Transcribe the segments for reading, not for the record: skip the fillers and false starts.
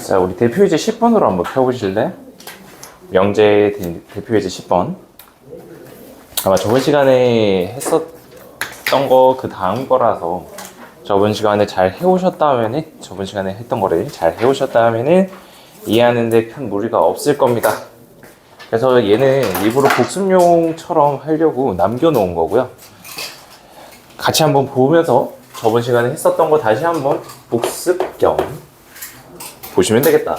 자, 우리 대표이제 10번으로 한번 펴보실래? 명제 대표이제 10번. 아마 저번 시간에 했었던 거 그 다음 거라서 저번 시간에 잘 해오셨다면은 저번 시간에 했던 거를 잘 해오셨다면은 이해하는데 큰 무리가 없을 겁니다. 그래서 얘는 일부러 복습용처럼 하려고 남겨놓은 거고요. 같이 한번 보면서 저번 시간에 했었던 거 다시 한번 복습 겸 보시면 되겠다.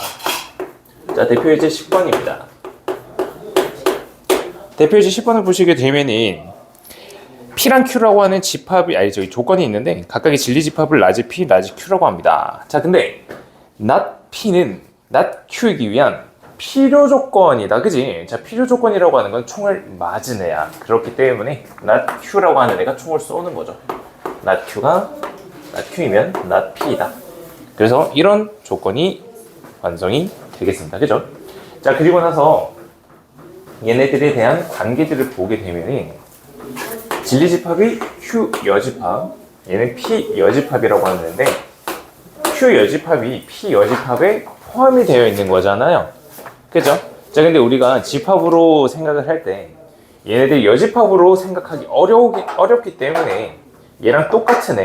자, 대표이제 10번입니다. 대표이제 10번을 보시게 되면은 P랑 Q라고 하는 집합이 조건이 있는데 각각의 진리 집합을 라지 P, 라지 Q라고 합니다. 자, 근데 not P는 not Q이기 위한 필요 조건이다, 그지? 자, 필요 조건이라고 하는 건 총을 맞은 애야. 그렇기 때문에 not Q라고 하는 애가 총을 쏘는 거죠. not Q이면 not P이다. 그래서 이런 조건이 완성이 되겠습니다, 그죠? 자, 그리고 나서 얘네들에 대한 관계들을 보게 되면은 진리 집합이 Q 여집합, 얘는 P 여집합이라고 하는데 Q 여집합이 P 여집합에 포함이 되어 있는 거잖아요, 그죠? 자, 근데 우리가 집합으로 생각을 할 때 얘네들 여집합으로 생각하기 어렵기 때문에 얘랑 똑같은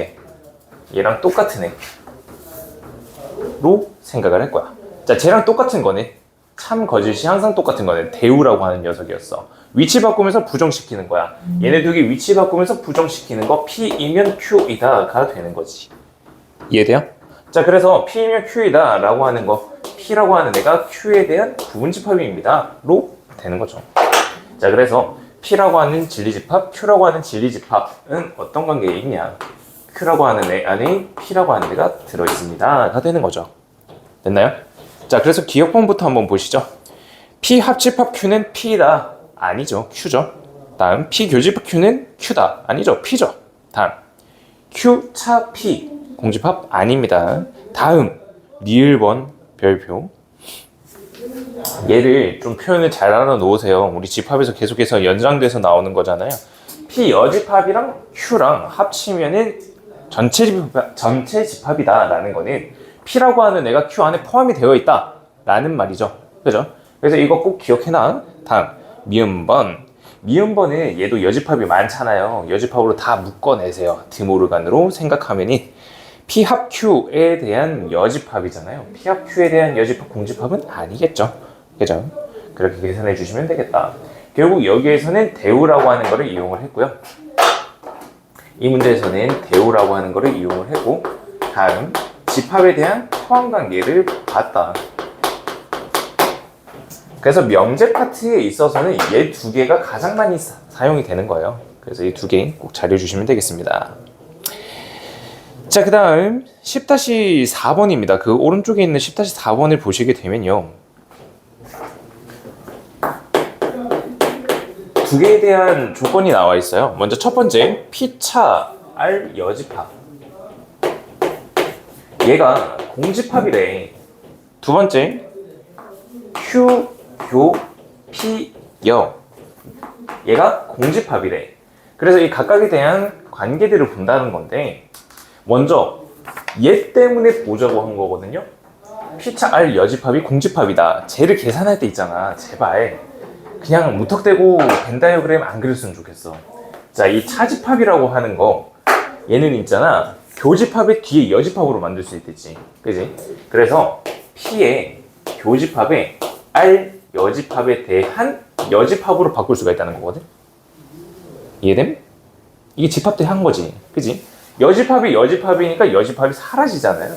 애로 생각을 할 거야. 자, 쟤랑 똑같은 거네. 참 거짓이 항상 똑같은 거네. 대우라고 하는 녀석이었어. 위치 바꾸면서 부정시키는 거야. 얘네 두 개 위치 바꾸면서 부정시키는 거 P이면 Q이다가 되는 거지. 이해돼요? 자, 그래서 P이면 Q이다 라고 하는 거, P라고 하는 애가 Q에 대한 부분집합입니다 로 되는 거죠. 자, 그래서 P라고 하는 진리집합, Q라고 하는 진리집합은 어떤 관계에 있냐? Q라고 하는 애 안에 P라고 하는 애가 들어있습니다 가 되는 거죠. 됐나요? 자, 그래서 기억본부터 한번 보시죠. P 합집합 Q는 P다. 아니죠. Q죠. 다음 P 교집합 Q는 Q다. 아니죠. P죠. 다음 Q 차 P 공집합 아닙니다. 다음 리을번 별표. 얘를 좀 표현을 잘 알아놓으세요. 우리 집합에서 계속해서 연장돼서 나오는 거잖아요. P 여집합이랑 Q랑 합치면은 전체 집합이다 라는 거는 P라고 하는 애가 Q 안에 포함이 되어 있다 라는 말이죠. 그죠? 그래서 이거 꼭 기억해놔. 다음 미음번은 얘도 여집합이 많잖아요. 여집합으로 다 묶어내세요. 드모르간으로 생각하면이 P 합 Q에 대한 여집합이잖아요. P 합 Q에 대한 여집합 공집합은 아니겠죠. 그죠? 그렇게 계산해 주시면 되겠다. 결국 여기에서는 대우라고 하는 거를 이용을 했고요. 이 문제에서는 대우라고 하는 거를 이용을 했고, 다음 집합에 대한 포함 관계를 봤다. 그래서 명제 파트에 있어서는 얘 두 개가 가장 많이 사용이 되는 거예요. 그래서 이 두 개 꼭 잘 해주시면 되겠습니다. 자, 그 다음 10-4번입니다. 그 오른쪽에 있는 10-4번을 보시게 되면요, 두 개에 대한 조건이 나와 있어요. 먼저 첫 번째 P차 R 여집합, 얘가 공집합이래. 두 번째 Q 교 P 여, 얘가 공집합이래. 그래서 이 각각에 대한 관계들을 본다는 건데, 먼저 얘 때문에 보자고 한 거거든요. P차 R 여집합이 공집합이다. 쟤를 계산할 때 있잖아, 제발 그냥 무턱대고 벤 다이어그램 안 그렸으면 좋겠어. 자, 이 차집합이라고 하는 거, 얘는 있잖아, 교집합의 뒤에 여집합으로 만들 수 있겠지, 그지? 그래서 P의 교집합에 R 여집합에 대한 여집합으로 바꿀 수가 있다는 거거든. 이해됨? 이게 집합 때 한 거지, 그지? 여집합이 여집합이니까 여집합이 사라지잖아요.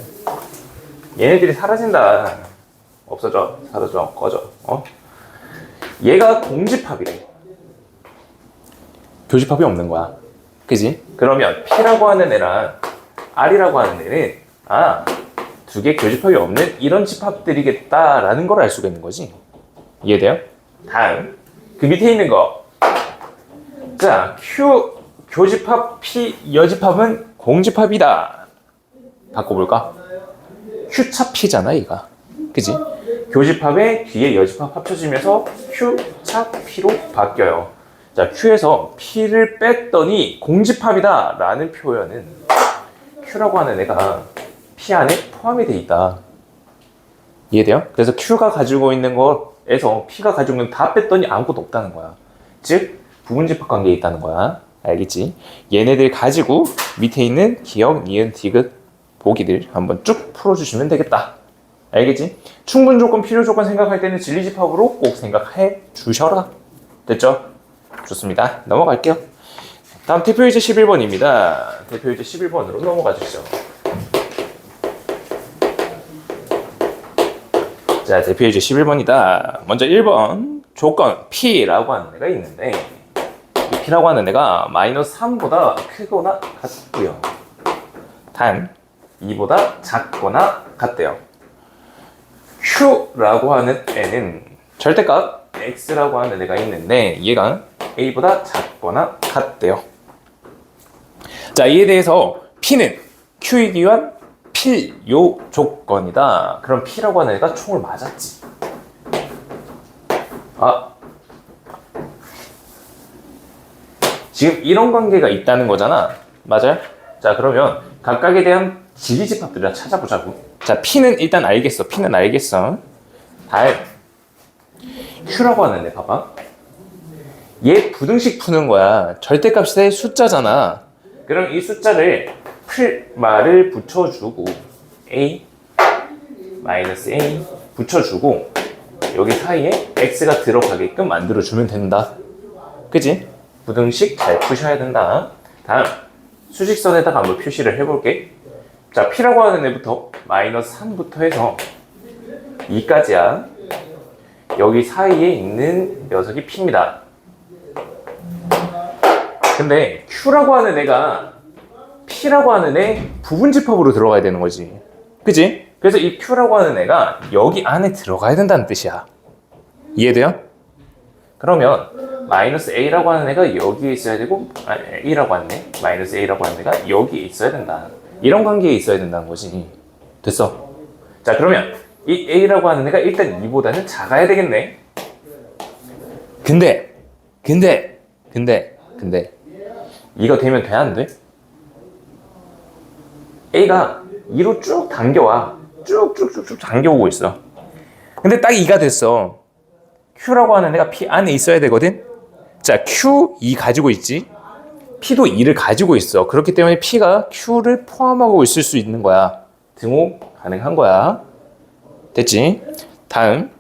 얘네들이 사라진다. 없어져, 사라져, 꺼져. 얘가 공집합이래. 교집합이 없는 거야, 그지? 그러면 P라고 하는 애랑 R이라고 하는 애는 두 개 교집합이 없는 이런 집합들이겠다라는 걸 알 수가 있는 거지. 이해돼요? 다음 그 밑에 있는 거. 자, Q 교집합 P 여집합은 공집합이다. 바꿔볼까? Q차 P잖아 얘가, 그지? 교집합에 뒤에 여집합 합쳐지면서 Q차 P로 바뀌어요. 자, Q에서 P를 뺐더니 공집합이다 라는 표현은 Q라고 하는 애가 P 안에 포함이 돼 있다. 이해돼요? 그래서 Q가 가지고 있는 것에서 P가 가지고 있는 다 뺐더니 아무것도 없다는 거야. 즉 부분집합 관계에 있다는 거야. 알겠지? 얘네들 가지고 밑에 있는 기억, 니은, 디귿, 보기들 한번 쭉 풀어주시면 되겠다. 알겠지? 충분 조건, 필요 조건 생각할 때는 진리집합으로 꼭 생각해 주셔라. 됐죠? 좋습니다. 넘어갈게요. 다음 대표유제 11번입니다. 대표유제 11번으로 넘어가 주시죠. 자, 대표유제 11번이다. 먼저 1번 조건 P라고 하는 애가 있는데 이 P라고 하는 애가 마이너스 3보다 크거나 같고요. 단 2보다 작거나 같대요. Q라고 하는 애는 절대값 X라고 하는 애가 있는데 얘가 A보다 작거나 같대요. 자, 이에 대해서 P는 Q이기 위한 필요 조건이다. 그럼 P라고 하는 애가 총을 맞았지. 지금 이런 관계가 있다는 거잖아. 맞아요? 자, 그러면 각각에 대한 진리집합들을 찾아보자고. 자, P는 일단 알겠어. P는 알겠어. 다음 Q라고 하는 애 봐봐. 얘 부등식 푸는 거야. 절대값의 숫자잖아. 그럼 이 숫자를 말을 붙여주고 A 마이너스 A 붙여주고 여기 사이에 X가 들어가게끔 만들어주면 된다. 그치? 부등식 잘 푸셔야 된다. 다음 수직선에다가 한번 표시를 해볼게. 자, P라고 하는 애부터 마이너스 3부터 해서 2까지야. 여기 사이에 있는 녀석이 P입니다. 근데 Q라고 하는 애가 P라고 하는 애 부분집합으로 들어가야 되는 거지. 그치? 그래서 이 Q라고 하는 애가 여기 안에 들어가야 된다는 뜻이야. 이해돼요? 그러면 마이너스 A라고 하는 애가 여기에 있어야 되고 A라고 하는 애, 마이너스 A라고 하는 애가 여기에 있어야 된다. 이런 관계에 있어야 된다는 거지. 됐어? 자, 그러면 이 A라고 하는 애가 일단 2보다는 작아야 되겠네. 근데 이거 되면 돼, 안 돼? A가 2로 쭉 당겨와. 쭉쭉쭉쭉 당겨오고 있어. 근데 딱 2가 됐어. Q라고 하는 애가 P 안에 있어야 되거든? 자, Q 2 가지고 있지? P도 2를 가지고 있어. 그렇기 때문에 P가 Q를 포함하고 있을 수 있는 거야. 등호 가능한 거야. 됐지? 다음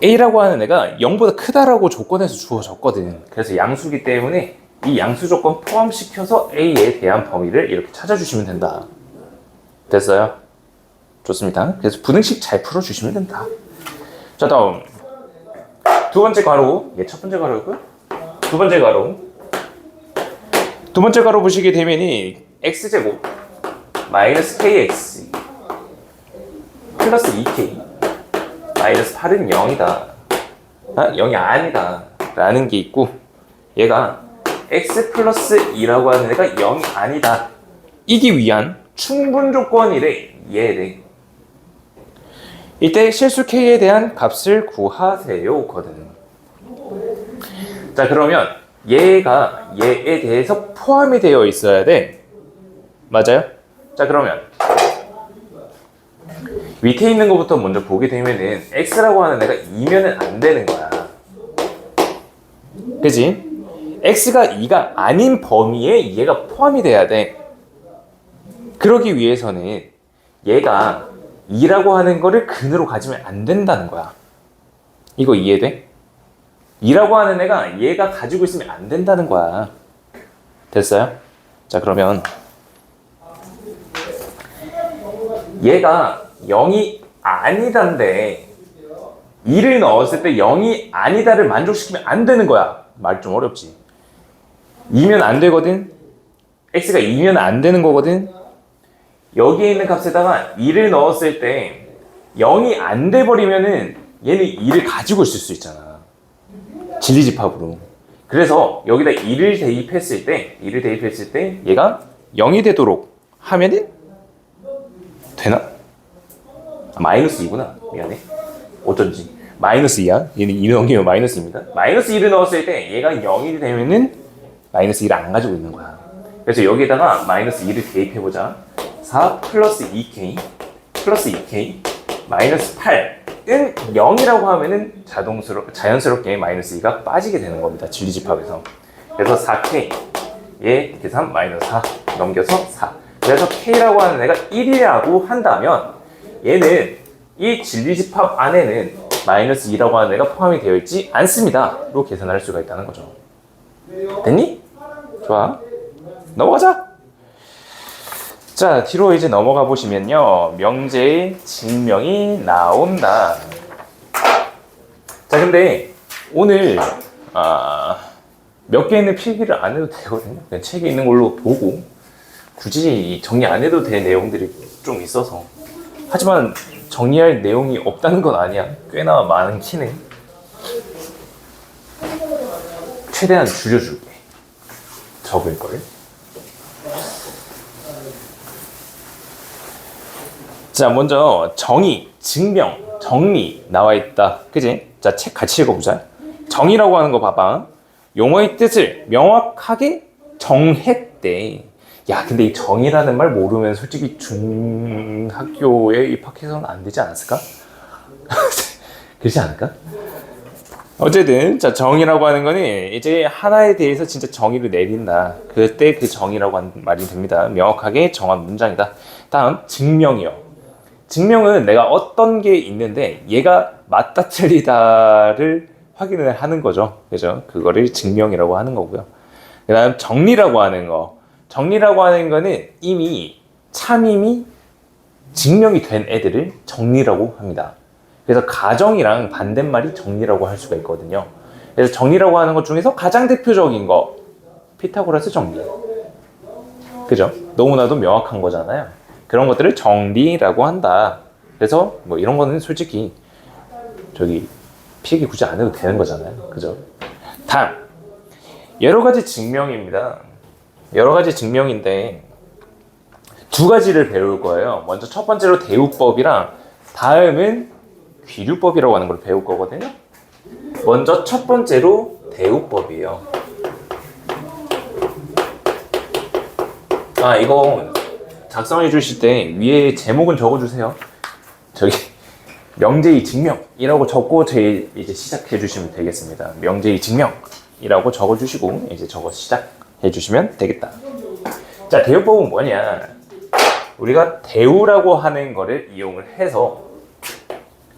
A라고 하는 애가 0보다 크다라고 조건에서 주어졌거든. 그래서 양수기 때문에 이 양수 조건 포함시켜서 A에 대한 범위를 이렇게 찾아주시면 된다. 됐어요? 좋습니다. 그래서 부등식 잘 풀어주시면 된다. 자, 다음 두 번째 가로, 얘 첫 번째 가로였고요. 두 번째 가로. 두 번째 가로 보시게 되면이 x제곱 마이너스 kx 플러스 2k 마이너스 8은 0이다. 0이 아니다. 라는 게 있고 얘가 x 플러스 2라고 하는 애가 0이 아니다. 이기 위한 충분 조건이래. 얘래. 이때 실수 k에 대한 값을 구하세요 거든. 자, 그러면 얘가 얘에 대해서 포함이 되어 있어야 돼. 맞아요? 자, 그러면 밑에 있는 것부터 먼저 보게 되면은 x라고 하는 애가 2면은 안 되는 거야. 그치? x가 2가 아닌 범위에 얘가 포함이 돼야 돼. 그러기 위해서는 얘가 2라고 하는 거를 근으로 가지면 안 된다는 거야. 이거 이해돼? 2라고 하는 애가 얘가 가지고 있으면 안 된다는 거야. 됐어요? 자, 그러면 얘가 0이 아니다인데 2를 넣었을 때 0이 아니다를 만족시키면 안 되는 거야. 말 좀 어렵지. 2면 안 되거든. x가 2면 안 되는 거거든. 여기에 있는 값에다가 2를 넣었을 때 0이 안 돼버리면은 얘는 2를 가지고 있을 수 있잖아. 진리집합으로. 그래서 여기다 2를 대입했을 때 얘가 0이 되도록 하면은 되나? 마이너스 2구나. 미안해. 어쩐지. 마이너스 2야. 얘는 2를 넘기면 마이너스 2입니다. 마이너스 2를 넣었을 때 얘가 0이 되면은 마이너스 2를 안 가지고 있는 거야. 그래서 여기에다가 마이너스 2를 대입해보자. 4 플러스 2k 플러스 2k 마이너스 8은 0이라고 하면은 자연스럽게 마이너스 2가 빠지게 되는 겁니다. 진리집합에서. 그래서 4k 얘 계산 마이너스 4 넘겨서 4. 그래서 k라고 하는 애가 1이라고 한다면 얘는 이 진리집합 안에는 마이너스 2라고 하는 애가 포함이 되어 있지 않습니다. 로 계산할 수가 있다는 거죠. 됐니? 좋아. 넘어가자. 자, 뒤로 이제 넘어가 보시면요. 명제의 증명이 나온다. 자, 근데 오늘 몇 개 있는 필기를 안 해도 되거든요. 그냥 책에 있는 걸로 보고 굳이 정리 안 해도 될 내용들이 좀 있어서. 하지만 정리할 내용이 없다는 건 아니야. 꽤나 많은 키는. 최대한 줄여줄게. 적을 걸. 자, 먼저 정의, 증명, 정리 나와 있다. 그지? 자, 책 같이 읽어보자. 정의라고 하는 거 봐봐. 용어의 뜻을 명확하게 정했대. 야, 근데 이 정의라는 말 모르면 솔직히 중학교에 입학해서는 안 되지 않았을까? 그렇지 않을까? 어쨌든 자, 정의라고 하는 거는 이제 하나에 대해서 진짜 정의를 내린다. 그때 그 정의라고 하는 말이 됩니다. 명확하게 정한 문장이다. 다음, 증명이요. 증명은 내가 어떤 게 있는데 얘가 맞다 틀리다를 확인을 하는 거죠. 그죠? 그거를 증명이라고 하는 거고요. 그 다음 정리라고 하는 거. 정리라고 하는 거는 이미 참임이 증명이 된 애들을 정리라고 합니다. 그래서 가정이랑 반대말이 정리라고 할 수가 있거든요. 그래서 정리라고 하는 것 중에서 가장 대표적인 거 피타고라스 정리. 그죠? 너무나도 명확한 거잖아요. 그런 것들을 정리라고 한다. 그래서 뭐 이런 거는 솔직히 필기 굳이 안 해도 되는 거잖아요. 그죠? 다음, 여러 가지 증명입니다. 여러 가지 증명인데 두 가지를 배울 거예요. 먼저 첫 번째로 대우법이랑 다음은 귀류법이라고 하는 걸 배울 거거든요. 먼저 첫 번째로 대우법이에요. 이거 작성해 주실 때 위에 제목은 적어주세요. 명제의 증명이라고 적고 이제 시작해 주시면 되겠습니다. 명제의 증명이라고 적어주시고 이제 적어 시작해 주시면 되겠다. 자, 대우법은 뭐냐? 우리가 대우라고 하는 거를 이용을 해서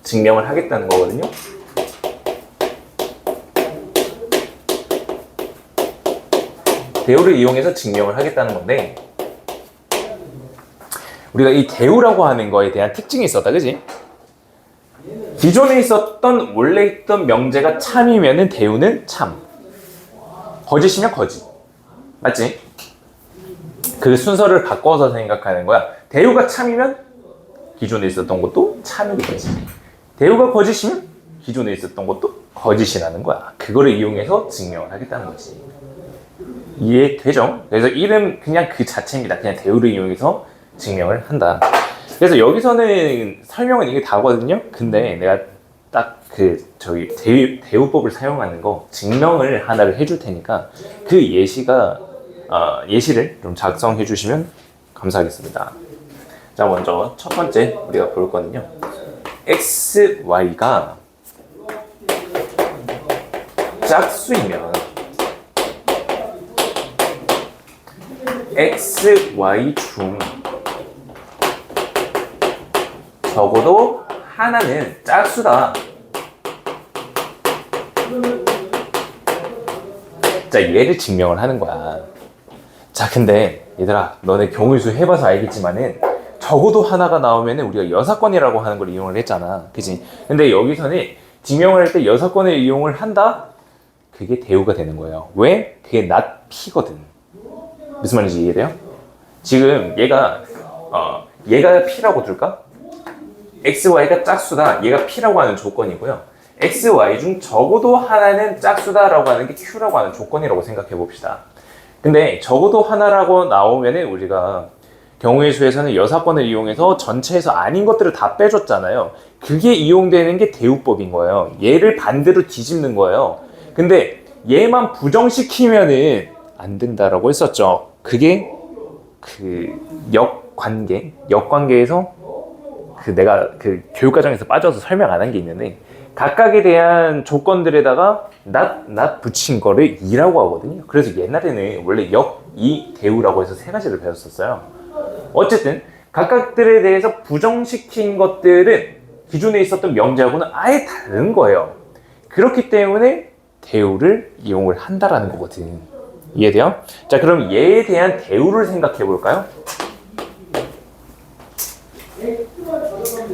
증명을 하겠다는 거거든요. 대우를 이용해서 증명을 하겠다는 건데 우리가 이 대우라고 하는 거에 대한 특징이 있었다, 그지? 기존에 있었던 원래 있던 명제가 참이면은 대우는 참, 거짓이면 거짓, 맞지? 그 순서를 바꿔서 생각하는 거야. 대우가 참이면 기존에 있었던 것도 참이겠지. 대우가 거짓이면 기존에 있었던 것도 거짓이라는 거야. 그거를 이용해서 증명을 하겠다는 거지. 이해되죠? 그래서 이름 그냥 그 자체입니다. 그냥 대우를 이용해서 증명을 한다. 그래서 여기서는 설명은 이게 다거든요. 근데 내가 딱 대우법을 사용하는 거 증명을 하나를 해줄 테니까 그 예시를 좀 작성해 주시면 감사하겠습니다. 자, 먼저 첫 번째 우리가 볼 거는요. x, y가 짝수이면 x, y 중 적어도 하나는 짝수다. 자, 얘를 증명을 하는 거야. 자, 근데 얘들아, 너네 경우수 해봐서 알겠지만은 적어도 하나가 나오면 우리가 여사건이라고 하는 걸 이용을 했잖아. 그치? 근데 여기서는 증명을 할 때 여사건을 이용을 한다? 그게 대우가 되는 거예요. 왜? 그게 not P거든. 무슨 말인지 이해돼요? 지금 얘가 P라고 둘까? X, Y가 짝수다. 얘가 P라고 하는 조건이고요. X, Y 중 적어도 하나는 짝수다라고 하는 게 Q라고 하는 조건이라고 생각해 봅시다. 근데 적어도 하나라고 나오면은 우리가 경우의 수에서는 여사건을 이용해서 전체에서 아닌 것들을 다 빼줬잖아요. 그게 이용되는 게 대우법인 거예요. 얘를 반대로 뒤집는 거예요. 근데 얘만 부정시키면은 안 된다라고 했었죠. 그게 관계, 역관계에서 내가 교육과정에서 빠져서 설명 안 한 게 있는데 각각에 대한 조건들에다가 not 붙인 거를 이라고 하거든요. 그래서 옛날에는 원래 역, 이, 대우라고 해서 세 가지를 배웠었어요. 어쨌든 각각들에 대해서 부정시킨 것들은 기존에 있었던 명제하고는 아예 다른 거예요. 그렇기 때문에 대우를 이용을 한다라는 거거든. 이해돼요? 자, 그럼 얘에 대한 대우를 생각해 볼까요?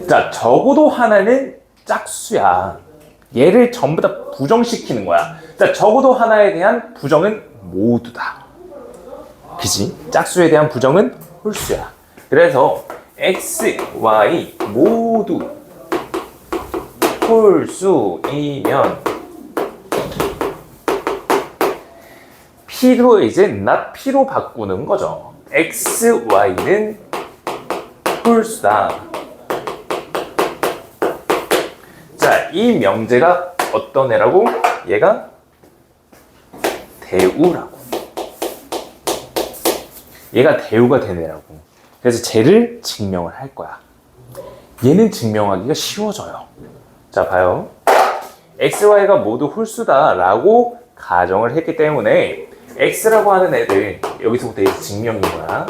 자, 적어도 하나는 짝수야. 얘를 전부 다 부정시키는 거야. 자, 적어도 하나에 대한 부정은 모두다. 그지? 짝수에 대한 부정은 홀수야. 그래서 x, y 모두 홀수이면 p로 이제 not p로 바꾸는 거죠. x, y는 홀수다. 자, 이 명제가 어떤 애라고? 얘가 대우라고. 얘가 대우가 된 애라고. 그래서 쟤를 증명을 할 거야. 얘는 증명하기가 쉬워져요. 자, 봐요. x, y가 모두 홀수다 라고 가정을 했기 때문에 x라고 하는 애들 여기서부터 이제 증명인 거야.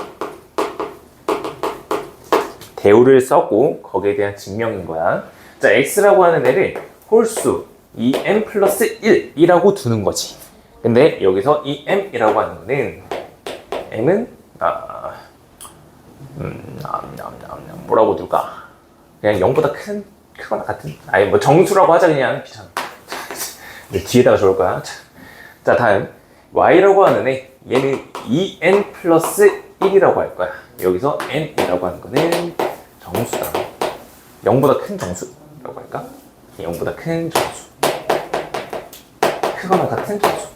대우를 썼고 거기에 대한 증명인 거야. 자, x라고 하는 애를 홀수 2m 플러스 1이라고 두는 거지. 근데 여기서 이 m이라고 하는 거는 m은 뭐라고 둘까? 그냥 0보다 크거나 같은? 아니 뭐 정수라고 하자. 그냥 귀찮아. 뒤에다가 적을 거야. 자, 다음 y라고 하는 애, 얘는 2n 플러스 1이라고 할 거야. 여기서 n이라고 하는 거는 정수다. 0보다 큰 정수라고 할까? 0보다 큰 정수. 크거나 같은 정수.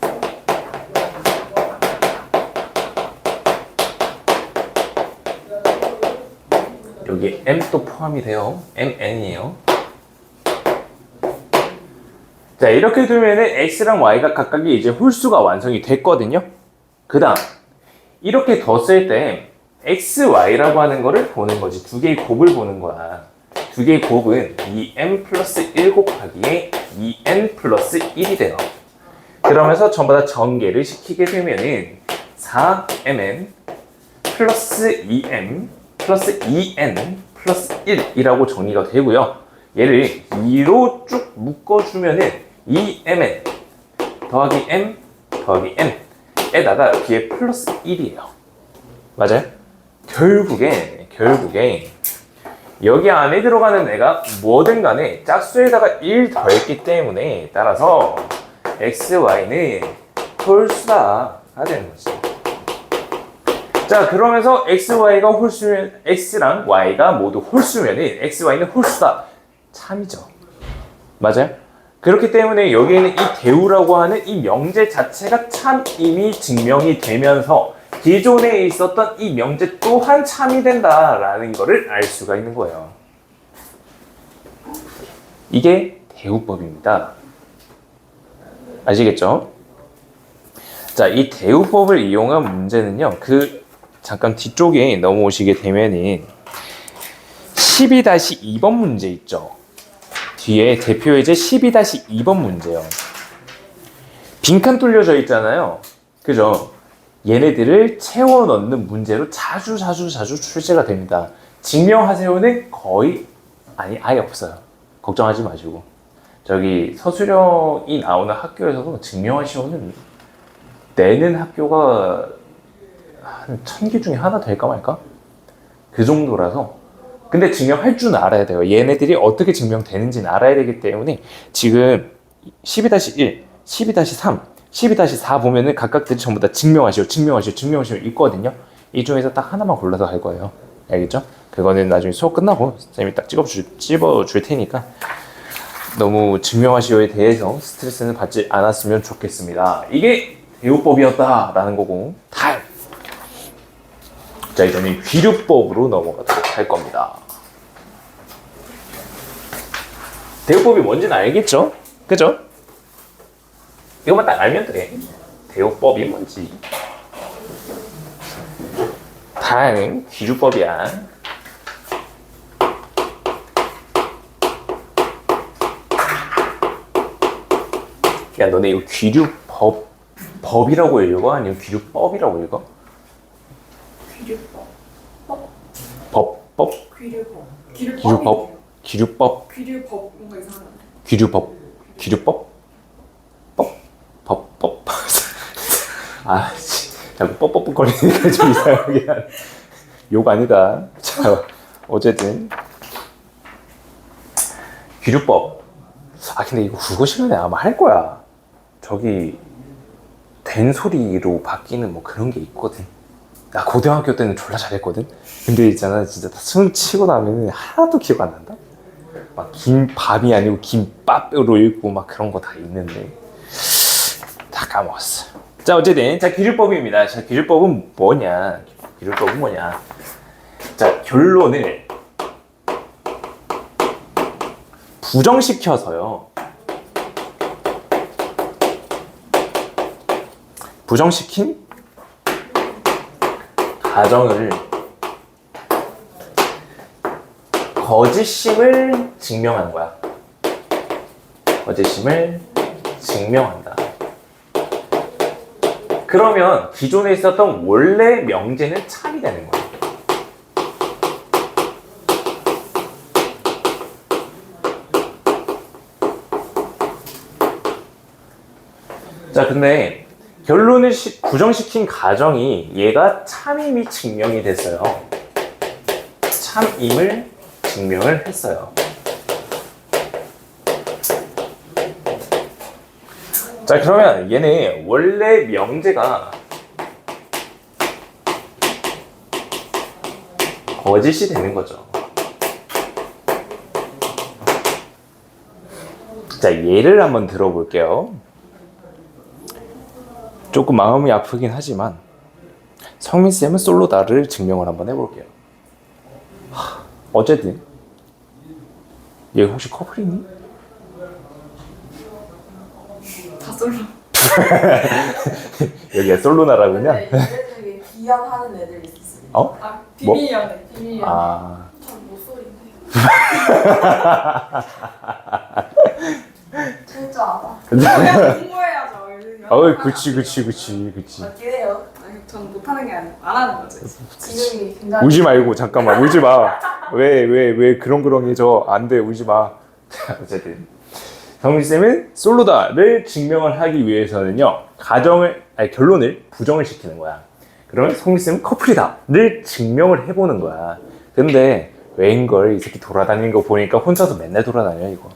여기 m도 포함이 돼요. mn이에요. 자, 이렇게 두면은 x랑 y가 각각이 이제 홀수가 완성이 됐거든요. 그 다음 이렇게 뒀을 때 x, y라고 하는 거를 보는 거지. 두 개의 곱을 보는 거야. 두 개의 곱은 2m 플러스 1 곱하기에 2n 플러스 1이 돼요. 그러면서 전부 다 전개를 시키게 되면은 4mn 플러스 2m 플러스 2n 플러스 1이라고 정리가 되고요. 얘를 2로 쭉 묶어주면은 2mn 더하기 m 더하기 n에다가 뒤에 플러스 1이에요. 맞아요? 결국에 여기 안에 들어가는 애가 뭐든 간에 짝수에다가 1 더했기 때문에 따라서 x, y는 홀수다가 되는 거지. 자, 그러면서 x, y가 홀수면 x랑 y가 모두 홀수면은 x, y는 홀수다. 참이죠. 맞아요? 그렇기 때문에 여기에는 이 대우라고 하는 이 명제 자체가 참임이 증명이 되면서 기존에 있었던 이 명제 또한 참이 된다라는 거를 알 수가 있는 거예요. 이게 대우법입니다. 아시겠죠? 자, 이 대우법을 이용한 문제는요. 잠깐 뒤쪽에 넘어오시게 되면은 12-2번 문제 있죠. 뒤에 대표 예제 12-2번 문제요. 빈칸 뚫려져 있잖아요. 그죠? 얘네들을 채워 넣는 문제로 자주 출제가 됩니다. 증명하세요는 거의 아예 없어요. 걱정하지 마시고. 저기 서술형이 나오는 학교에서도 증명하시오는 내는 학교가 한 1000개 중에 하나 될까 말까? 그 정도라서. 근데 증명할 줄 알아야 돼요. 얘네들이 어떻게 증명되는지는 알아야 되기 때문에 지금 12-1, 12-3, 12-4 보면은 각각들이 전부 다 증명하시오 있거든요. 이 중에서 딱 하나만 골라서 할 거예요. 알겠죠? 그거는 나중에 수업 끝나고 쌤이 딱 찝어줄 테니까 너무 증명하시오에 대해서 스트레스는 받지 않았으면 좋겠습니다. 이게 대우법이었다라는 거고. 다음. 자, 이제는 귀류법으로 넘어가도록 할 겁니다. 대우법이 뭔지는 알겠죠? 그죠? 이것만 딱 알면 돼. 대우법이 뭔지. 다음 귀주법이야. 야, 너네 이거 법이라고 읽어? 아니면 귀류법이라고 읽어? 귀류법. 법? 귀류법. 귀류법? 귀류법? 귀류법 뭔가 이상한데. 귀류법? 법? 아, 자꾸 뻑뻑거리니까 좀 이상하게 하네. 욕 아니다. 자, 어쨌든 귀류법. 아, 근데 이거 국어 시간에 아마 할 거야. 저기 된소리로 바뀌는 뭐 그런 게 있거든. 나 고등학교 때는 졸라 잘했거든. 근데 있잖아, 진짜 수능 치고 나면 하나도 기억 안 난다. 막 김밥이 아니고 김밥으로 읽고 막 그런 거 다 있는데 다 까먹었어. 자, 어쨌든 자, 기술법입니다. 자, 기술법은 뭐냐? 기술법은 뭐냐? 자, 결론을 부정시켜서요. 부정시킨 가정을 거짓임을 증명하는 거야. 거짓임을 증명한다. 그러면 기존에 있었던 원래 명제는 참이 되는 거야. 자, 근데 결론을 부정시킨 가정이 얘가 참임이 증명이 됐어요. 참임을 증명을 했어요. 자, 그러면 얘네 원래 명제가 거짓이 되는 거죠. 자, 예를 한번 들어볼게요. 조금 마음이 아프긴 하지만 성민쌤은 솔로다를 증명을 한번 해볼게요. 어쨌든 얘 혹시 커플이니? 다 솔로. 여기가 솔로나라군요. 근데 얘네 중에 기연하는 애들 있었어요. 어? 아, 비밀연애. 비밀연애. 아, 참 모쏠인데. 철저하다. 그냥 공부해야죠. 어이, 그치. 맞긴 해요. 아니, 전 못하는 게 아니고 안 하는 거지. 지금이 굉장히 울지 말고 잠깐만, 울지 마. 왜 그렁그렁해져? 안 돼, 울지 마. 자, 어쨌든 성민쌤은 솔로다를 증명을 하기 위해서는요, 결론을 부정을 시키는 거야. 그러면 성민쌤은 커플이다를 증명을 해보는 거야. 근데 웬걸 이 새끼 돌아다니는 거 보니까 혼자서 맨날 돌아다녀 이거.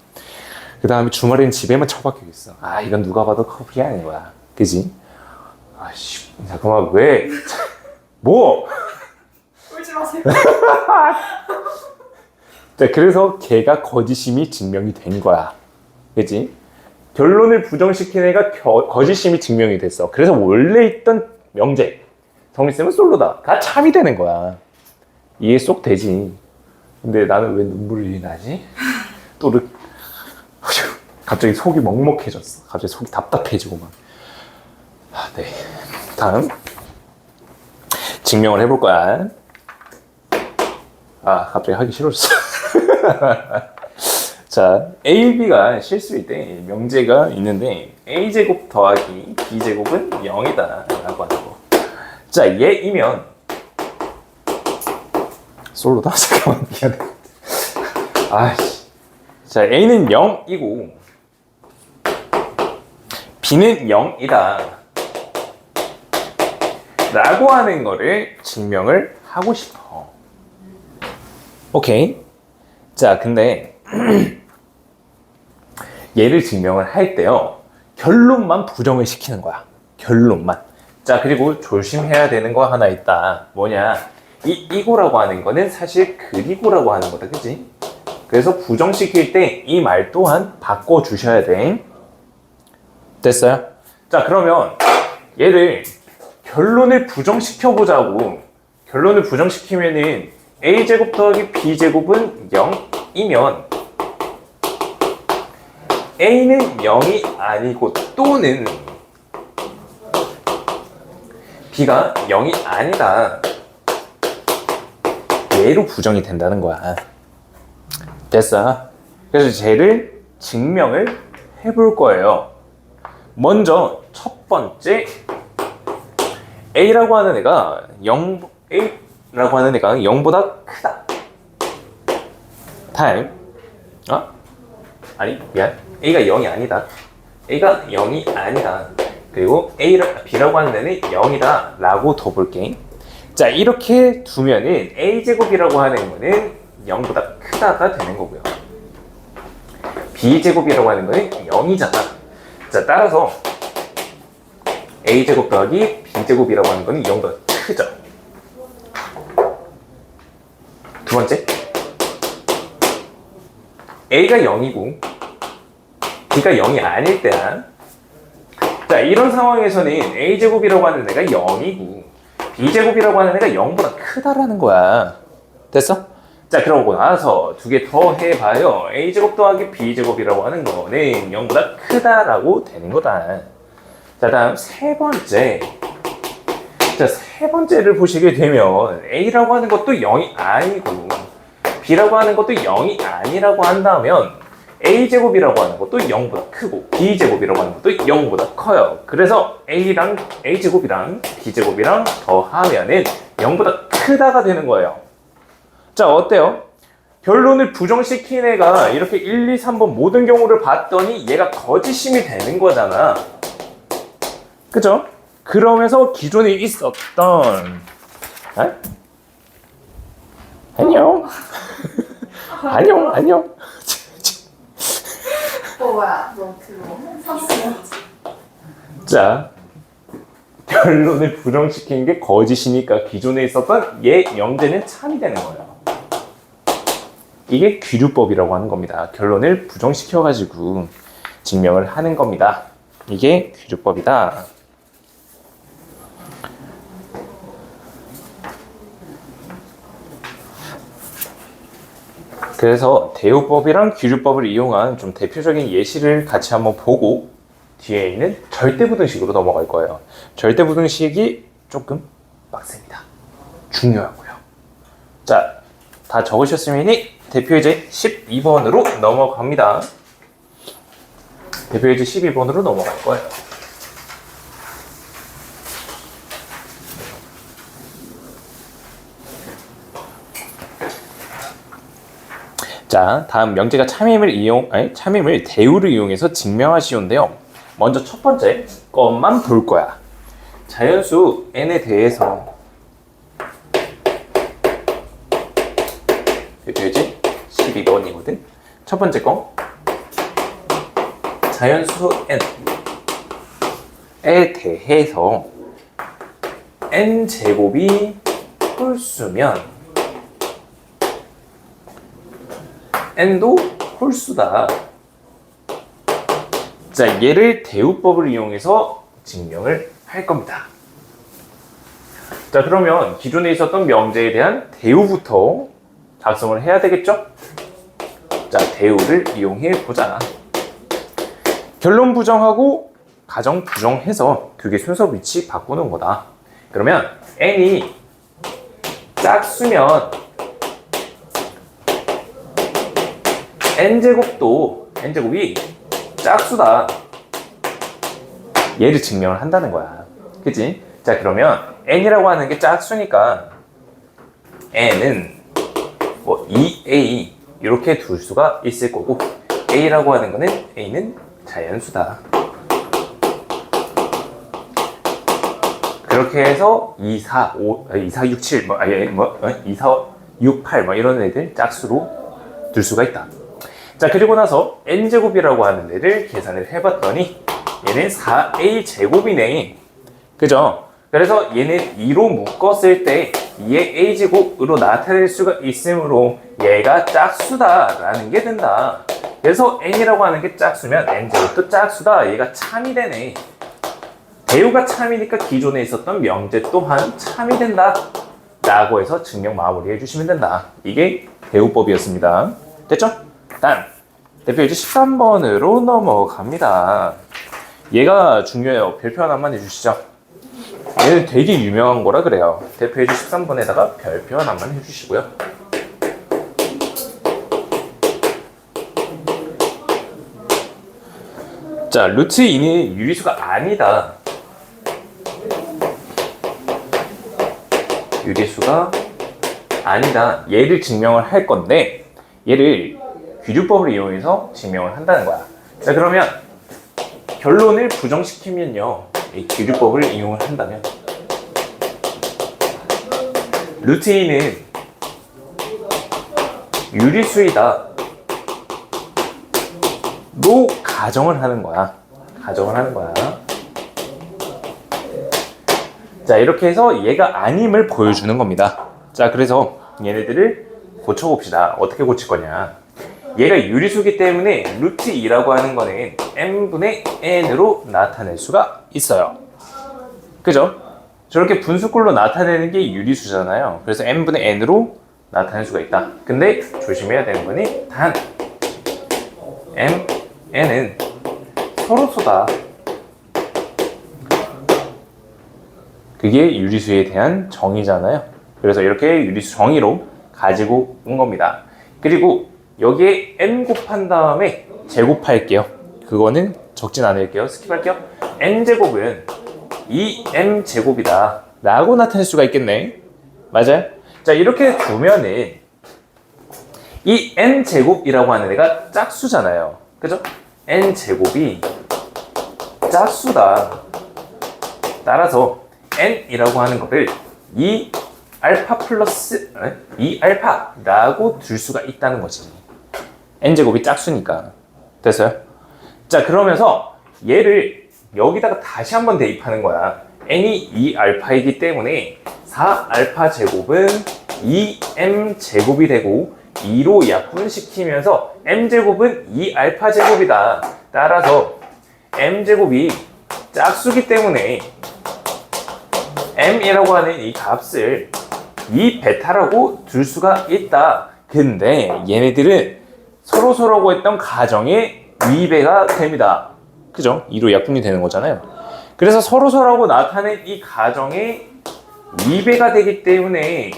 그 다음에 주말에는 집에만 처박혀 있어. 아, 이건 누가 봐도 커플이 아닌 거야. 그지? 아씨, 잠깐만, 왜? 뭐? 울지 마세요. 자, 그래서 걔가 거짓임이 증명이 된 거야. 그지? 결론을 부정시킨 애가 거짓임이 증명이 됐어. 그래서 원래 있던 명제, 성민쌤은 솔로다가 참이 되는 거야. 이해 쏙 되지. 근데 나는 왜 눈물이 나지? 갑자기 속이 먹먹해졌어. 갑자기 속이 답답해지고 막. 네. 다음 증명을 해볼 거야. 아, 갑자기 하기 싫어졌어. 자, A, B가 실수일 때 명제가 있는데 A제곱 더하기 B제곱은 0이다 라고 하는 거. 자, 얘이면 솔로다? 잠깐만, 미안해. 아이씨. 자, A는 0이고 B는 0이다 라고 하는 거를 증명을 하고 싶어. 오케이. 자, 근데 얘를 증명을 할 때요, 결론만 부정을 시키는 거야. 결론만. 자, 그리고 조심해야 되는 거 하나 있다. 뭐냐, 이거라고 하는 거는 사실 그리고라고 하는 거다. 그치? 그래서 부정시킬 때 이 말 또한 바꿔주셔야 돼. 됐어요? 자, 그러면 얘를 결론을 부정시켜보자고. 결론을 부정시키면은 A제곱 더하기 B제곱은 0이면 A는 0이 아니고 또는 B가 0이 아니다 얘로 부정이 된다는 거야. 됐어. 그래서 쟤를 증명을 해볼 거예요. 먼저 첫 번째 A라고 하는 애가 0라고 하는 애가 0보다 크다. 타임. 아니 미안. A가 0이 아니다. A가 0이 아니다. 그리고 B라고 하는 애는 0이다 라고 둬볼게. 자, 이렇게 두면은 A제곱이라고 하는 거는 0보다 크다가 되는 거고요. B제곱이라고 하는 거는 0이잖아. 자, 따라서 A제곱 더하기 B제곱이라고 하는 거는 0보다 크죠. 두 번째, A가 0이고 B가 0이 아닐 때야. 자, 이런 상황에서는 A제곱이라고 하는 애가 0이고 B제곱이라고 하는 애가 0보다 크다라는 거야. 됐어? 자, 그러고 나서 두 개 더 해봐요. A제곱 더하기 B제곱이라고 하는 거는 0보다 크다라고 되는 거다. 자, 다음 세 번째. 자, 세 번째를 보시게 되면 A라고 하는 것도 0이 아니고 B라고 하는 것도 0이 아니라고 한다면 A제곱이라고 하는 것도 0보다 크고 B제곱이라고 하는 것도 0보다 커요. 그래서 A제곱이랑 B제곱이랑 더하면은 0보다 크다가 되는 거예요. 자, 어때요? 결론을 부정시킨 애가 이렇게 1, 2, 3번 모든 경우를 봤더니 얘가 거짓임이 되는 거잖아. 그죠? 그러면서 기존에 있었던 안녕 안녕 뭐야? 너 그거 샀어? 자, 결론을 부정시킨 게 거짓이니까 기존에 있었던 얘 영재는 참이 되는 거예요. 이게 귀류법이라고 하는 겁니다. 결론을 부정시켜가지고 증명을 하는 겁니다. 이게 귀류법이다. 그래서 대우법이랑 귀류법을 이용한 좀 대표적인 예시를 같이 한번 보고 뒤에 있는 절대부등식으로 넘어갈 거예요. 절대부등식이 조금 빡셉니다. 중요하고요. 자, 다 적으셨으면 대표예제 12번으로 넘어갑니다. 대표예제 12번으로 넘어갈 거예요. 자, 다음 명제가 참임을 대우를 이용해서 증명하시오인데요. 먼저 첫 번째 것만 볼 거야. 자연수 n에 대해서 되지? 12번이거든. 첫 번째 거 자연수 n에 대해서 n제곱이 홀수면 n도 홀수다. 자, 얘를 대우법을 이용해서 증명을 할 겁니다. 자, 그러면 기존에 있었던 명제에 대한 대우부터 작성을 해야 되겠죠? 자, 대우를 이용해 보자. 결론 부정하고 가정 부정해서 그게 순서 위치 바꾸는 거다. 그러면 n이 짝수면 n제곱이 짝수다. 얘를 증명을 한다는 거야. 그치? 자, 그러면 n이라고 하는 게 짝수니까 n은 뭐 2a 이렇게 둘 수가 있을 거고 a라고 하는 거는 a는 자연수다. 그렇게 해서 2, 4, 6, 7 2, 4, 6, 8 이런 애들 짝수로 둘 수가 있다. 자, 그리고 나서 n제곱이라고 하는 애를 계산을 해봤더니 얘는 4a 제곱이네. 그죠? 그래서 얘는 2로 묶었을 때 2의 a제곱으로 나타낼 수가 있으므로 얘가 짝수다라는 게 된다. 그래서 n이라고 하는 게 짝수면 n제곱도 짝수다. 얘가 참이 되네. 대우가 참이니까 기존에 있었던 명제 또한 참이 된다. 라고 해서 증명 마무리해 주시면 된다. 이게 대우법이었습니다. 됐죠? 다음 대표예제 13번으로 넘어갑니다. 얘가 중요해요. 별표 하나만 해주시죠. 얘는 되게 유명한 거라 그래요. 대표해주 13번에다가 별표 하나만 해주시고요. 자, 루트 2는 유리수가 아니다. 유리수가 아니다. 얘를 증명을 할 건데 얘를 귀류법을 이용해서 증명을 한다는 거야. 자, 그러면 결론을 부정시키면요, 이 귀류법을 이용을 한다면 루트 2는 유리수이다 로 가정을 하는 거야. 가정을 하는 거야. 자, 이렇게 해서 얘가 아님을 보여주는 겁니다. 자, 그래서 얘네들을 고쳐봅시다. 어떻게 고칠 거냐. 얘가 유리수기 때문에 루트 2라고 하는 거는 n분의 n으로 나타낼 수가 있어요. 그죠? 저렇게 분수꼴로 나타내는 게 유리수잖아요. 그래서 n분의 n으로 나타낼 수가 있다. 근데 조심해야 되는 거는 단 n은 서로수다. 그게 유리수에 대한 정의잖아요. 그래서 이렇게 유리수 정의로 가지고 온 겁니다. 그리고 여기에 n 곱한 다음에 제곱할게요. 그거는 적진 않을게요. 스킵할게요. n제곱은 2m제곱이다 라고 나타낼 수가 있겠네. 맞아요? 자, 이렇게 두면은 이 n제곱이라고 하는 애가 짝수잖아요. 그죠? n제곱이 짝수다. 따라서 n이라고 하는 거를 2알파 플러스 2알파라고 둘 수가 있다는 거지. n제곱이 짝수니까. 됐어요? 자, 그러면서 얘를 여기다가 다시 한번 대입하는 거야. n이 2알파이기 때문에 4알파 제곱은 2m제곱이 되고 2로 약분시키면서 m제곱은 2알파 제곱이다. 따라서 m제곱이 짝수기 때문에 m이라고 하는 이 값을 2베타라고 둘 수가 있다. 근데 얘네들은 서로서로라고 했던 가정의 위배가 됩니다. 그죠? 2로 약분이 되는 거잖아요. 그래서 서로서로라고 나타낸 이 가정의 위배가 되기 때문에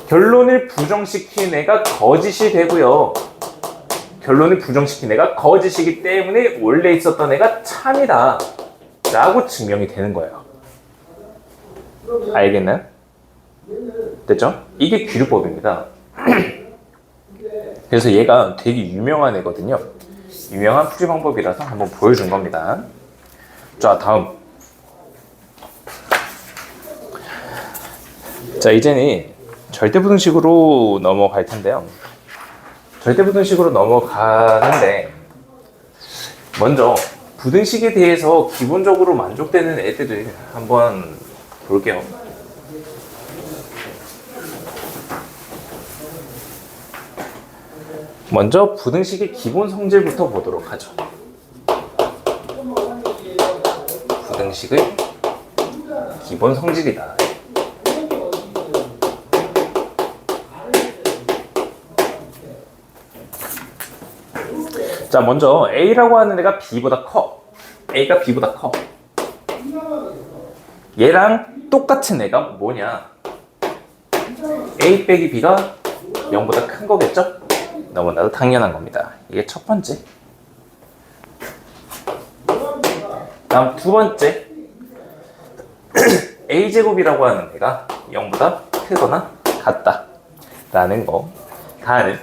결론을 부정시킨 애가 거짓이 되고요. 결론을 부정시킨 애가 거짓이기 때문에 원래 있었던 애가 참이다 라고 증명이 되는 거예요. 알겠나요? 됐죠? 이게 귀류법입니다. 그래서 얘가 되게 유명한 애거든요. 유명한 풀이 방법이라서 한번 보여준 겁니다. 자, 다음. 자, 이제는 절대부등식으로 넘어갈 텐데요. 절대부등식으로 넘어가는데 먼저 부등식에 대해서 기본적으로 만족되는 애들을 한번 볼게요. 먼저 부등식의 기본 성질부터 보도록 하죠. 부등식의 기본 성질이다. 자, 먼저 A라고 하는 애가 B보다 커. A가 B보다 커. 얘랑 똑같은 애가 뭐냐? A 빼기 B가 0보다 큰 거겠죠? 너무나도 당연한 겁니다. 이게 첫 번째. 다음 두 번째. A제곱이라고 하는 애가 0보다 크거나 같다 라는 거. 다음은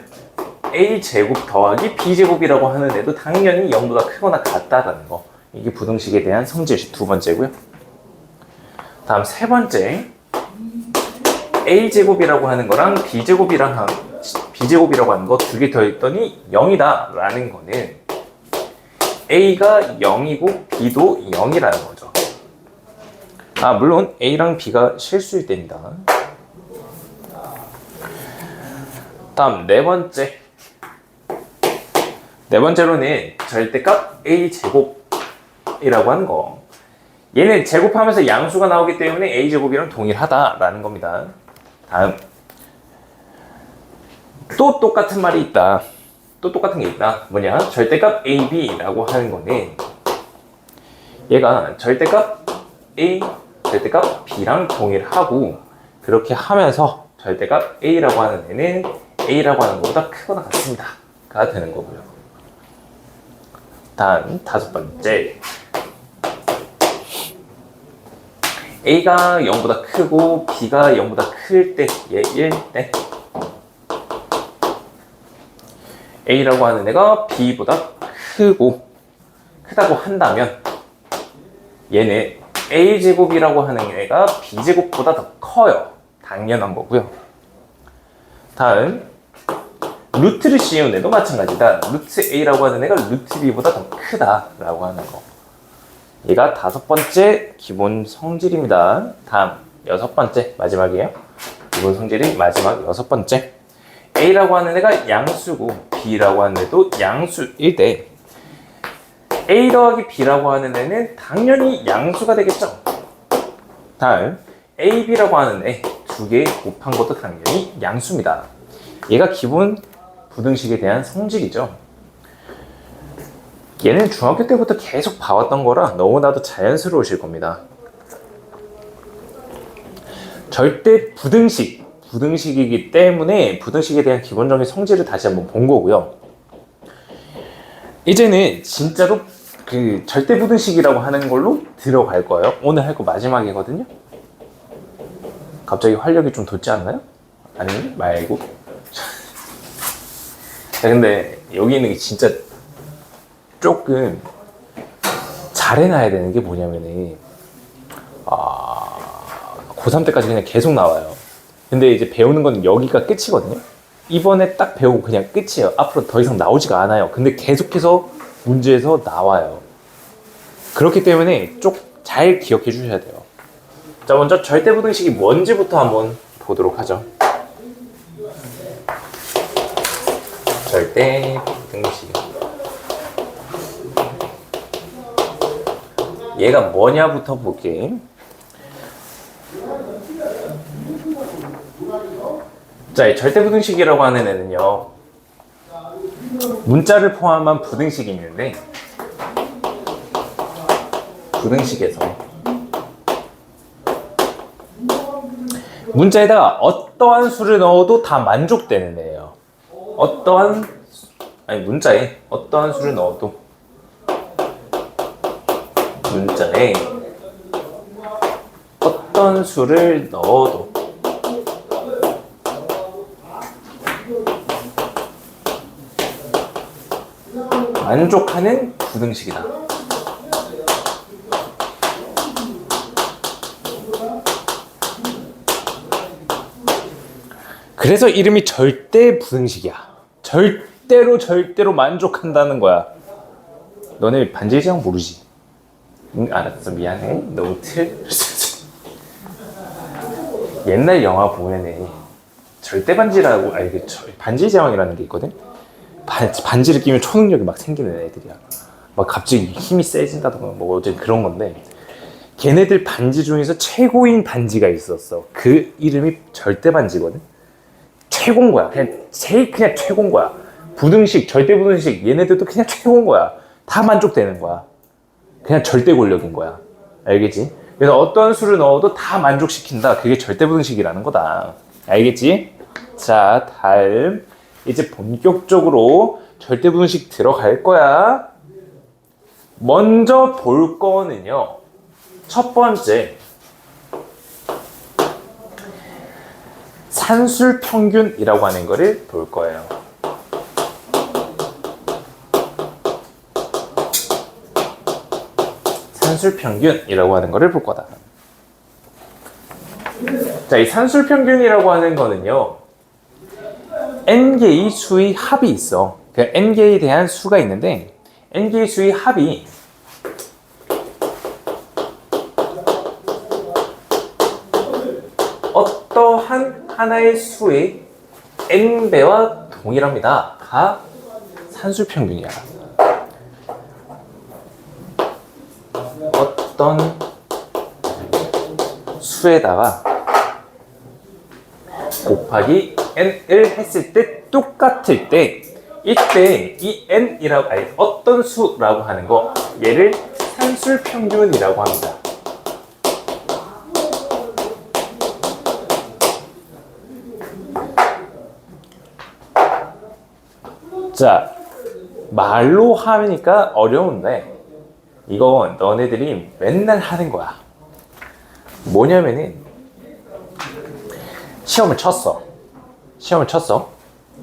A제곱 더하기 B제곱이라고 하는 애도 당연히 0보다 크거나 같다라는 거. 이게 부등식에 대한 성질 두 번째고요. 다음 세 번째. A제곱이라고 하는 거랑 B제곱이라고 하는 거 두 개 더했더니 0이다 라는 거는 A가 0이고 B도 0이라는 거죠. 아, 물론 A랑 B가 실수일 때입니다. 다음 네 번째. 네 번째로는 절대값 A제곱이라고 하는 거. 얘는 제곱하면서 양수가 나오기 때문에 A제곱이랑 동일하다라는 겁니다. 다음. 또 똑같은 말이 있다. 또 똑같은 게 있다. 뭐냐? 절대값 AB라고 하는 거는 얘가 절대값 A 절대값 B랑 동일하고, 그렇게 하면서 절대값 A라고 하는 애는 A라고 하는 것보다 크거나 같습니다가 되는 거고요. 다음 5번째, A가 0보다 크고 B가 0보다 클 때, 얘일 때 A라고 하는 애가 B보다 크다고 한다면 얘는 A제곱이라고 하는 애가 B제곱보다 더 커요. 당연한 거고요. 다음 루트를 씌운 애도 마찬가지다. 루트 A라고 하는 애가 루트 B보다 더 크다라고 하는 거. 얘가 5번째 기본 성질입니다. 다음 6번째 마지막이에요. 기본 성질이 마지막 6번째. A라고 하는 애가 양수고 B라고 하는 애도 양수일 때 A 더하기 B라고 하는 애는 당연히 양수가 되겠죠. 다음 A, B라고 하는 애 두 개 곱한 것도 당연히 양수입니다. 얘가 기본 부등식에 대한 성질이죠. 얘는 중학교 때부터 계속 봐왔던 거라 너무나도 자연스러우실 겁니다. 절대 부등식이기 때문에 부등식에 대한 기본적인 성질을 다시 한번 본 거고요. 이제는 진짜로 그 절대 부등식이라고 하는 걸로 들어갈 거예요. 오늘 할 거 마지막이거든요. 갑자기 활력이 좀 돋지 않나요? 아니 말고. 자, 근데 여기 있는 게 진짜 조금 잘 해놔야 되는 게 뭐냐면은 고3 때까지 그냥 계속 나와요. 근데 이제 배우는 건 여기가 끝이거든요. 이번에 딱 배우고 그냥 끝이에요. 앞으로 더 이상 나오지가 않아요. 근데 계속해서 문제에서 나와요. 그렇기 때문에 쭉 잘 기억해 주셔야 돼요. 자, 먼저 절대부등식이 뭔지부터 한번 보도록 하죠. 절대부등식. 얘가 뭐냐부터 볼게. 자, 이 절대부등식이라고 하는 애는요, 문자를 포함한 부등식이 있는데, 부등식에서 문자에다가 어떠한 수를 넣어도 다 만족되는 애예요. 문자에 어떠한 수를 넣어도, 문자에 어떤 수를 넣어도 만족하는 부등식이다. 그래서 이름이 절대 부등식이야. 절대로 만족한다는 거야. 너네 반지의 제왕 모르지? 응, 알았어. 미안해. 너무 옛날 영화 보면은 절대 반지라고, 반지의 제왕이라는 게 있거든? 반지를 끼면 초능력이 막 생기는 애들이야. 막 갑자기 힘이 세진다던가 뭐 어쨌든 그런 건데, 걔네들 반지 중에서 최고인 반지가 있었어. 그 이름이 절대 반지거든? 최고인 거야. 그냥 최고인 거야. 부등식, 절대 부등식, 얘네들도 그냥 최고인 거야. 다 만족되는 거야. 그냥 절대 권력인 거야. 알겠지? 그래서 어떤 수를 넣어도 다 만족시킨다. 그게 절대 부등식이라는 거다. 알겠지? 자, 다음. 이제 본격적으로 절대 부등식 들어갈 거야. 먼저 볼 거는요, 첫 번째, 산술 평균이라고 하는 거를 볼 거예요. 산술 평균이라고 하는 거를 볼 거다. 자, 이 산술 평균이라고 하는 거는요, n개의 수의 합이 있어. 그 n개에 대한 수가 있는데, n개의 수의 합이 어떠한 하나의 수의 n배와 동일합니다. 가 산술평균이야. 어떤 수에다가 곱하기 n을 했을 때 똑같을 때, 이때 이 n이라고, 어떤 수라고 하는 거, 얘를 산술평균이라고 합니다. 자, 말로 하니까 어려운데 이거 너네들이 맨날 하는 거야. 뭐냐면은 시험을 쳤어.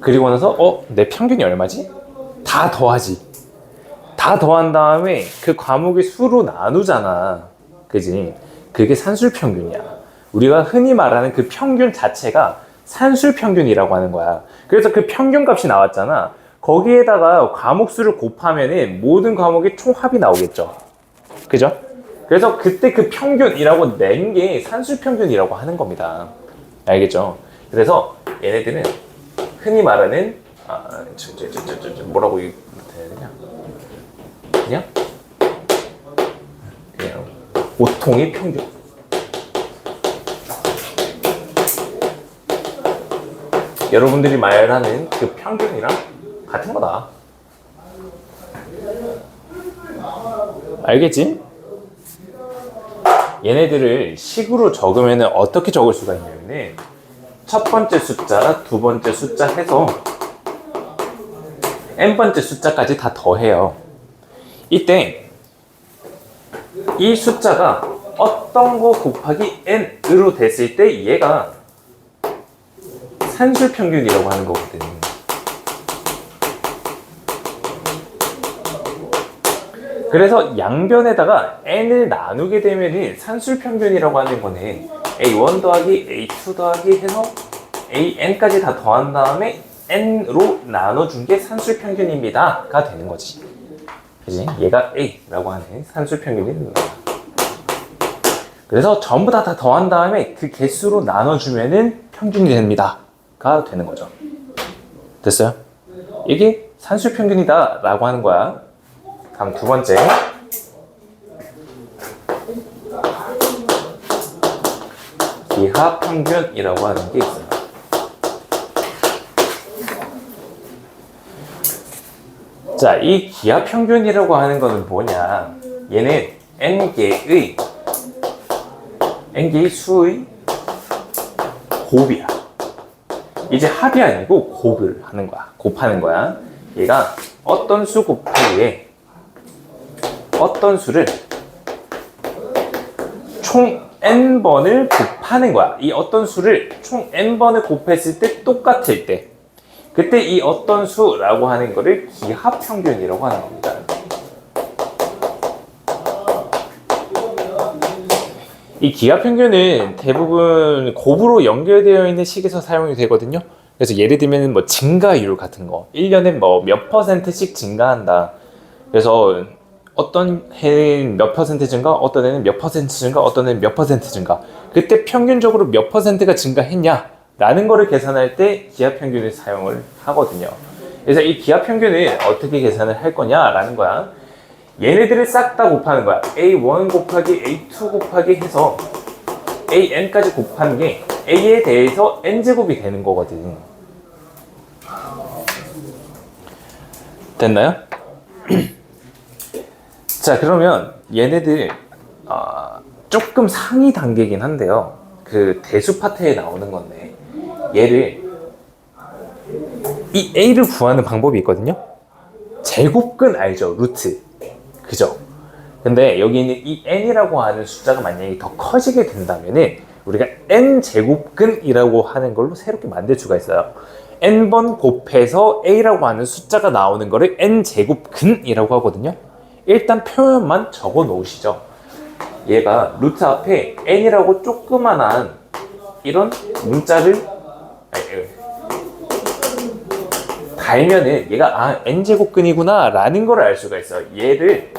그리고 나서 내 평균이 얼마지? 다 더하지. 다 더한 다음에 그 과목의 수로 나누잖아. 그지? 그게 산술평균이야. 우리가 흔히 말하는 그 평균 자체가 산술평균이라고 하는 거야. 그래서 그 평균 값이 나왔잖아. 거기에다가 과목 수를 곱하면은 모든 과목의 총합이 나오겠죠. 그죠? 그래서 그때 그 평균이라고 낸 게 산술평균이라고 하는 겁니다. 알겠죠? 그래서 얘네들은 흔히 말하는 뭐라고 해야 되냐? 그냥 보통의 평균. 여러분들이 말하는 그 평균이랑 같은 거다. 알겠지? 얘네들을 식으로 적으면 어떻게 적을 수가 있냐면은 첫 번째 숫자, 두 번째 숫자 해서 n번째 숫자까지 다 더해요. 이때 이 숫자가 어떤 거 곱하기 n으로 됐을 때 얘가 산술평균이라고 하는 거거든. 그래서 양변에다가 n을 나누게 되면 산술평균이라고 하는 거는 a1 더하기 a2 더하기 해서 an까지 다 더한 다음에 n로 나눠준 게 산술평균입니다 가 되는 거지. 그치? 얘가 a라고 하는 산술평균이 되는 거야. 그래서 전부 다 더한 다음에 그 개수로 나눠주면은 평균이 됩니다 가 되는 거죠. 됐어요? 이게 산술평균이다 라고 하는 거야. 다음 두 번째. 기하평균이라고 하는 게 있어요. 자, 이 기하평균이라고 하는 거는 뭐냐? 얘는 n개의 수의 곱이야. 이제 합이 아니고 곱을 하는 거야. 곱하는 거야. 얘가 어떤 수 곱하기에 어떤 수를 총 n번을 곱하는 거야. 이 어떤 수를 총 n번을 곱했을 때 똑같을 때 그때 이 어떤 수라고 하는 거를 기하평균이라고 하는 겁니다. 이 기하평균은 대부분 곱으로 연결되어 있는 식에서 사용이 되거든요. 그래서 예를 들면 뭐 증가율 같은 거 1년에 뭐 몇 %씩 증가한다. 그래서 어떤 해는 몇 % 증가, 어떤 해는 몇 % 증가, 어떤 해는 몇 % 증가. 그때 평균적으로 몇 %가 증가했냐 라는 거를 계산할 때 기하평균을 사용을 하거든요. 그래서 이 기하평균을 어떻게 계산을 할 거냐 라는 거야. 얘네들을 싹 다 곱하는 거야. A1 곱하기 A2 곱하기 해서 AN까지 곱하는 게 A에 대해서 N제곱이 되는 거거든. 됐나요? 자, 그러면 얘네들 조금 상위 단계긴 한데요. 그 대수 파트에 나오는 건데 얘를 이 A를 구하는 방법이 있거든요. 제곱근 알죠? 루트. 그죠? 근데 여기 있는 이 n이라고 하는 숫자가 만약에 더 커지게 된다면은 우리가 n제곱근이라고 하는 걸로 새롭게 만들 수가 있어요. n번 곱해서 a라고 하는 숫자가 나오는 거를 n제곱근이라고 하거든요. 일단 표현만 적어 놓으시죠. 얘가 루트 앞에 n이라고 조그만한 이런 문자를 달면은 얘가 n제곱근이구나 라는 걸 알 수가 있어요. 얘를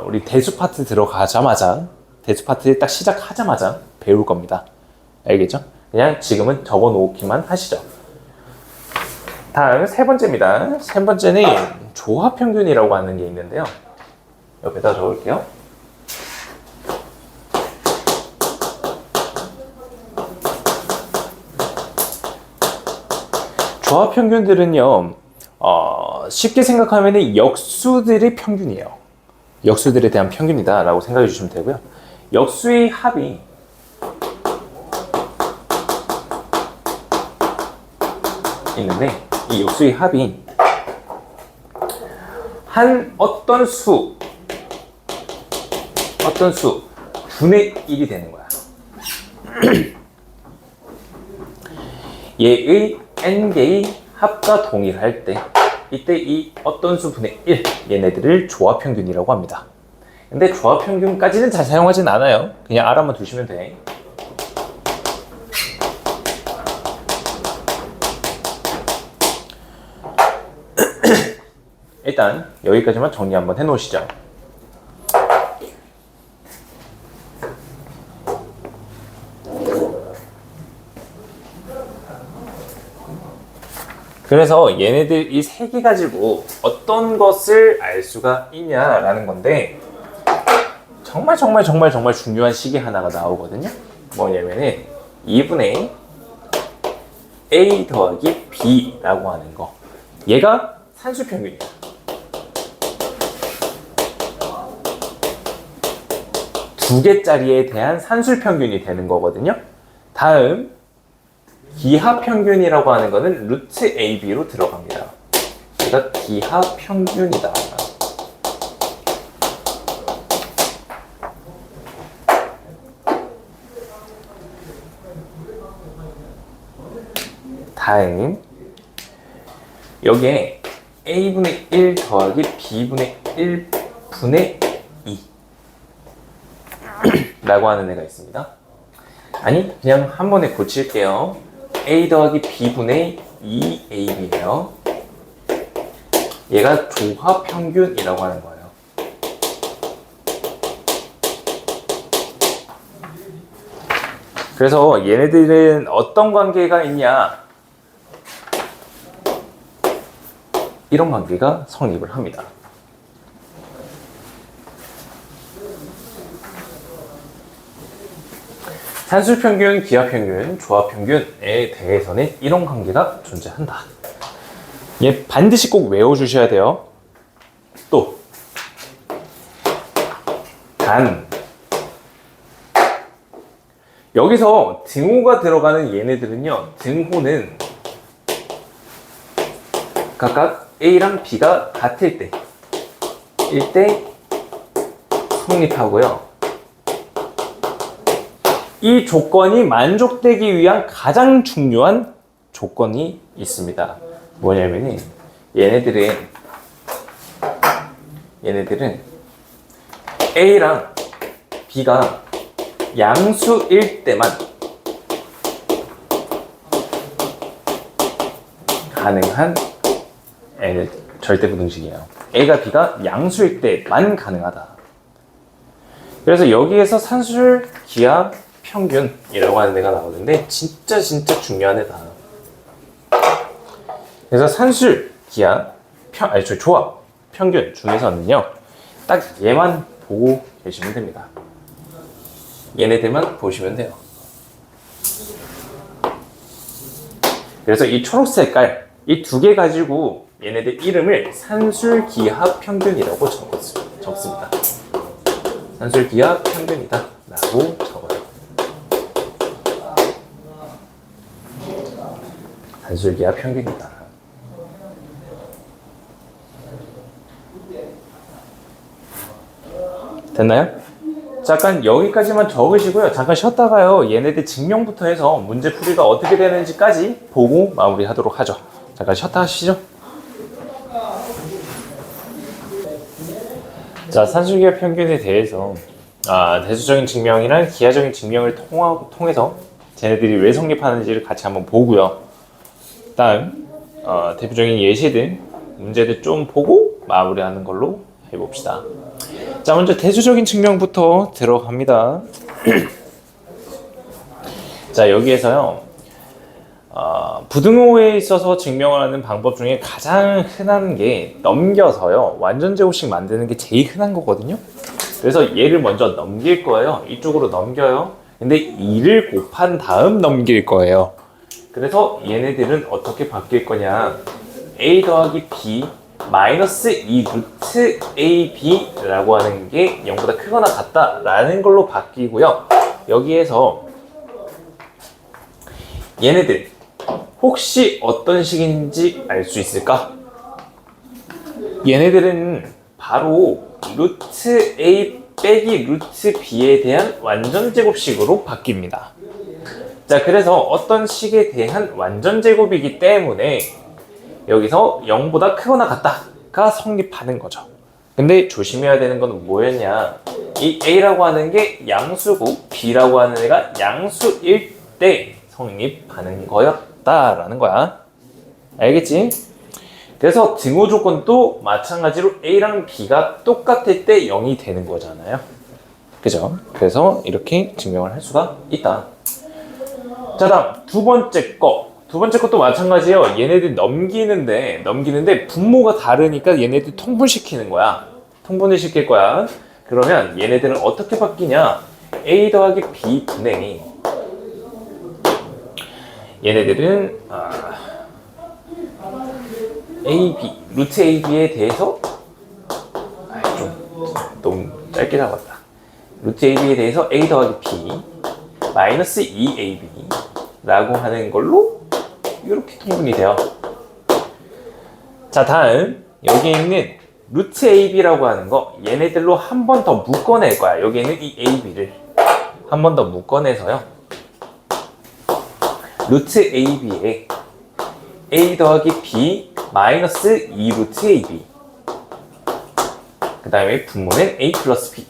우리 대수 파트 들어가자마자 대수 파트 딱 시작하자마자 배울 겁니다. 알겠죠? 그냥 지금은 적어 놓기만 하시죠. 다음 세 번째입니다. 세 번째는 조합평균이라고 하는 게 있는데요. 옆에다 적을게요. 조합평균들은요, 쉽게 생각하면 역수들의 평균이에요. 역수들에 대한 평균이다 라고 생각해 주시면 되고요. 역수의 합이 있는데 이 역수의 합이 한 어떤 수 분의 1이 되는 거야. 얘의 n개의 합과 동일할 때 이때 이 어떤 수 분의 1 얘네들을 조합평균이라고 합니다. 근데 조합평균까지는 잘 사용하진 않아요. 그냥 알아만 두시면 돼. 일단 여기까지만 정리 한번 해놓으시죠. 그래서 얘네들 이 세 개 가지고 어떤 것을 알 수가 있냐라는 건데 정말 중요한 식이 하나가 나오거든요. 뭐냐면은 2분의 A 더하기 B라고 하는 거. 얘가 산술평균이야. 두 개짜리에 대한 산술평균이 되는 거거든요. 다음 기하평균이라고 하는 거는 루트 AB로 들어갑니다. 얘가 기하평균이다. 다음 여기에 A분의 1 더하기 B분의 1분의 2 라고 하는 애가 있습니다. 아니 그냥 한 번에 고칠게요. A 더하기 B분의 2AB예요. 얘가 조합평균이라고 하는 거예요. 그래서 얘네들은 어떤 관계가 있냐? 이런 관계가 성립을 합니다. 산술평균, 기하평균, 조합평균에 대해서는 이런 관계가 존재한다. 얘 반드시 꼭 외워주셔야 돼요. 또 단 여기서 등호가 들어가는 얘네들은요, 등호는 각각 A랑 B가 같을 때 일때 성립하고요. 이 조건이 만족되기 위한 가장 중요한 조건이 있습니다. 뭐냐면은 얘네들은 A랑 B가 양수일 때만 가능한 절대부등식이에요. A가 B가 양수일 때만 가능하다. 그래서 여기에서 산술, 기하, 평균이라고 하는 애가 나오는데 진짜 중요한 애다. 그래서 산술, 기하, 조합, 평균 중에서는요 딱 얘만 보고 계시면 됩니다. 얘네들만 보시면 돼요. 그래서 이 초록 색깔 이 두 개 가지고 얘네들 이름을 산술, 기하, 평균이라고 적습니다. 산술, 기하, 평균이다 라고 적어요. 산술, 기하, 평균이다. 됐나요? 잠깐 여기까지만 적으시고요. 잠깐 쉬었다가요. 얘네들 증명부터 해서 문제 풀이가 어떻게 되는지까지 보고 마무리하도록 하죠. 잠깐 쉬었다 하시죠. 자, 산술기하 평균에 대해서 대수적인 증명이랑 기하적인 증명을 통해서 쟤네들이 왜 성립하는지를 같이 한번 보고요. 다음 대표적인 예시들, 문제들 좀 보고 마무리하는 걸로 해봅시다. 자, 먼저 대수적인 증명부터 들어갑니다. 자, 여기에서요 부등호에 있어서 증명을 하는 방법 중에 가장 흔한 게 넘겨서요 완전제곱식 만드는 게 제일 흔한 거거든요. 그래서 얘를 먼저 넘길 거예요. 이쪽으로 넘겨요. 근데 2를 곱한 다음 넘길 거예요. 그래서 얘네들은 어떻게 바뀔 거냐, A 더하기 B 마이너스 2 루트 AB라고 하는 게 0보다 크거나 같다 라는 걸로 바뀌고요. 여기에서 얘네들 혹시 어떤 식인지 알 수 있을까? 얘네들은 바로 루트 A 빼기 루트 B에 대한 완전 제곱식으로 바뀝니다. 자, 그래서 어떤 식에 대한 완전 제곱이기 때문에 여기서 0보다 크거나 같다가 성립하는 거죠. 근데 조심해야 되는 건 뭐였냐? 이 A라고 하는 게 양수고 B라고 하는 애가 양수일 때 성립하는 거였다라는 거야. 알겠지? 그래서 증오 조건도 마찬가지로 A랑 B가 똑같을 때 0이 되는 거잖아요. 그죠? 그래서 이렇게 증명을 할 수가 있다. 자, 다음 두 번째 거. 두 번째 것도 마찬가지예요. 얘네들 넘기는데 분모가 다르니까 얘네들 통분시키는 거야. 통분을 시킬 거야. 그러면 얘네들은 어떻게 바뀌냐? A 더하기 B 분의 얘네들은 AB, 루트 AB에 대해서 좀 너무 짧게 잡았다. 루트 AB에 대해서 A 더하기 B 마이너스 2AB 라고 하는 걸로 이렇게 통분이 돼요. 자, 다음 여기 있는 루트 AB라고 하는 거 얘네들로 한 번 더 묶어낼 거야. 여기 있는 이 AB를 한 번 더 묶어내서요. 루트 AB에 A 더하기 B 마이너스 2 루트 AB 그 다음에 분모는 A 플러스 B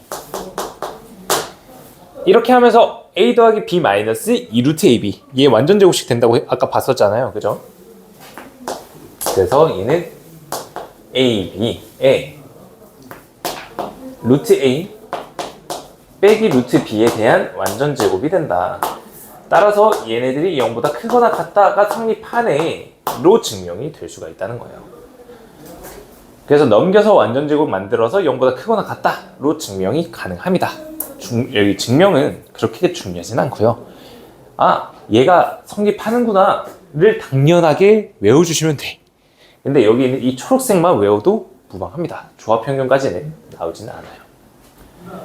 이렇게 하면서 A 더하기 B 마이너스 2 루트 AB 얘 완전 제곱식 된다고 아까 봤었잖아요. 그죠? 그래서 얘는 AB에 루트 A 빼기 루트 B에 대한 완전 제곱이 된다. 따라서 얘네들이 0보다 크거나 같다가 성립하네로 증명이 될 수가 있다는 거예요. 그래서 넘겨서 완전 제곱 만들어서 0보다 크거나 같다로 증명이 가능합니다. 여기 증명은 그렇게 중요하진 않고요. 아, 얘가 성립하는구나를 당연하게 외워주시면 돼. 근데 여기 있는 이 초록색만 외워도 무방합니다. 조합평균까지는 나오지는 않아요.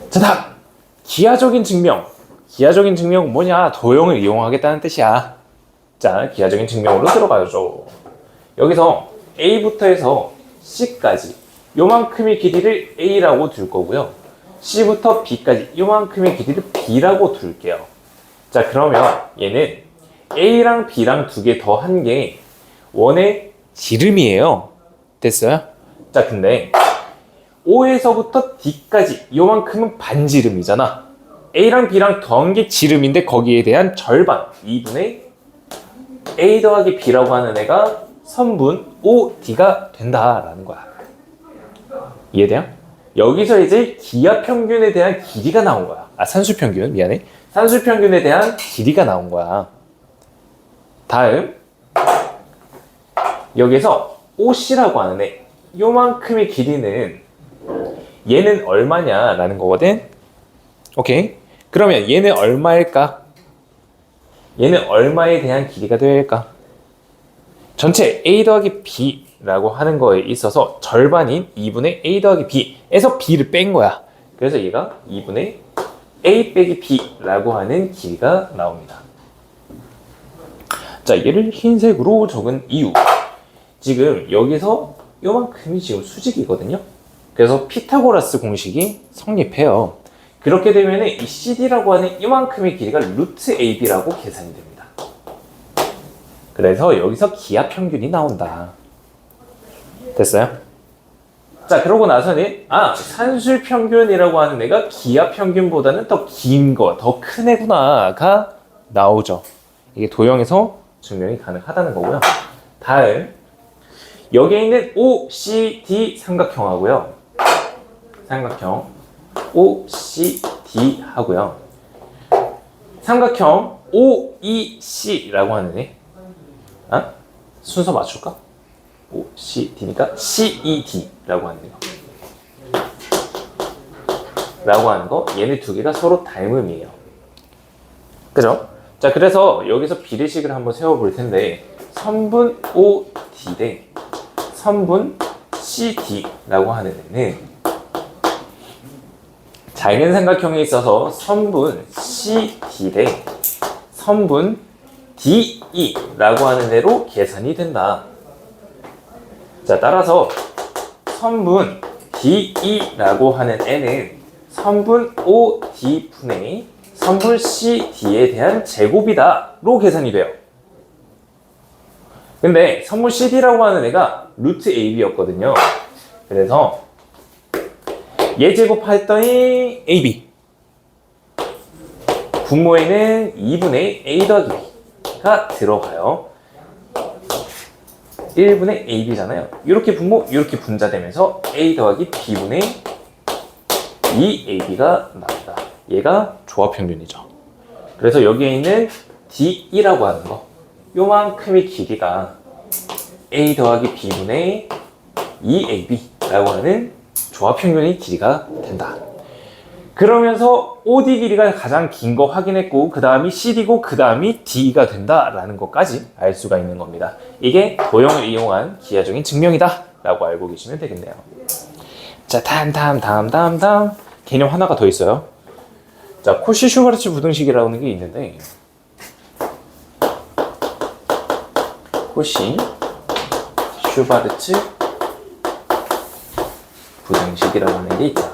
자, 다음 기하적인 증명. 기하적인 증명은 뭐냐? 도형을 이용하겠다는 뜻이야. 자, 기하적인 증명으로 들어가야죠. 여기서 A부터 해서 C까지 요만큼의 길이를 A라고 둘 거고요. C부터 B까지 요만큼의 길이를 B라고 둘게요. 자, 그러면 얘는 A랑 B랑 두 개 더 한 게 원의 지름이에요. 됐어요? 자, 근데 O에서부터 D까지 요만큼은 반지름이잖아. A랑 B랑 더한 게 지름인데 거기에 대한 절반 2분의 A 더하기 B라고 하는 애가 선분 OD가 된다라는 거야. 이해돼요? 여기서 이제 기하평균에 대한 길이가 나온 거야. 아, 산수평균, 미안해. 산수평균에 대한 길이가 나온 거야. 다음 여기서 OC라고 하는 애 요만큼의 길이는 얘는 얼마냐라는 거거든. 오케이. 그러면 얘는 얼마일까? 얘는 얼마에 대한 길이가 될까? 전체 A 더하기 B라고 하는 거에 있어서 절반인 2분의 A 더하기 B에서 B를 뺀 거야. 그래서 얘가 2분의 A 빼기 B라고 하는 길이가 나옵니다. 자, 얘를 흰색으로 적은 이유. 지금 여기서 요만큼이 지금 수직이거든요. 그래서 피타고라스 공식이 성립해요. 그렇게 되면 이 CD라고 하는 이만큼의 길이가 루트 AB라고 계산이 됩니다. 그래서 여기서 기하평균이 나온다. 됐어요? 자, 그러고 나서는 산술평균이라고 하는 애가 기하평균보다는 더 긴 거, 더 큰 애구나가 나오죠. 이게 도형에서 증명이 가능하다는 거고요. 다음 여기에 있는 OCD 삼각형하고요. 삼각형 OCD 하고요. 삼각형 OEC라고 하는 애. 순서 맞출까? OCD니까 CED라고 하는 거. 라고 하는 거. 얘네 두 개가 서로 닮음이에요. 그죠? 자, 그래서 여기서 비례식을 한번 세워볼 텐데 선분 OD 대 선분 CD라고 하는 애는 작은 삼각형에 있어서 선분 CD 대 선분 DE라고 하는 애로 계산이 된다. 자, 따라서 선분 DE라고 하는 N은 선분 OD분의 선분 CD에 대한 제곱이다로 계산이 돼요. 근데 선분 CD라고 하는 애가 루트 AB였거든요. 그래서 얘 제곱했더니 AB. 분모에는 2분의 A 더하기 B가 들어가요. 1분의 AB잖아요. 이렇게 분모, 이렇게 분자되면서 A 더하기 B분의 2AB가 나온다. 얘가 조합평균이죠. 그래서 여기에 있는 DE라고 하는 거, 요만큼의 길이가 A 더하기 B분의 2AB라고 하는 조합평균의 길이가 된다. 그러면서 OD 길이가 가장 긴 거 확인했고 그 다음이 CD고 그 다음이 D가 된다라는 것까지 알 수가 있는 겁니다. 이게 도형을 이용한 기하적인 증명이다 라고 알고 계시면 되겠네요. 자, 다음 개념 하나가 더 있어요. 자, 코시-슈바르츠 부등식이라는 게 있는데 코시-슈바르츠 부등식이라고 하는 게 있다.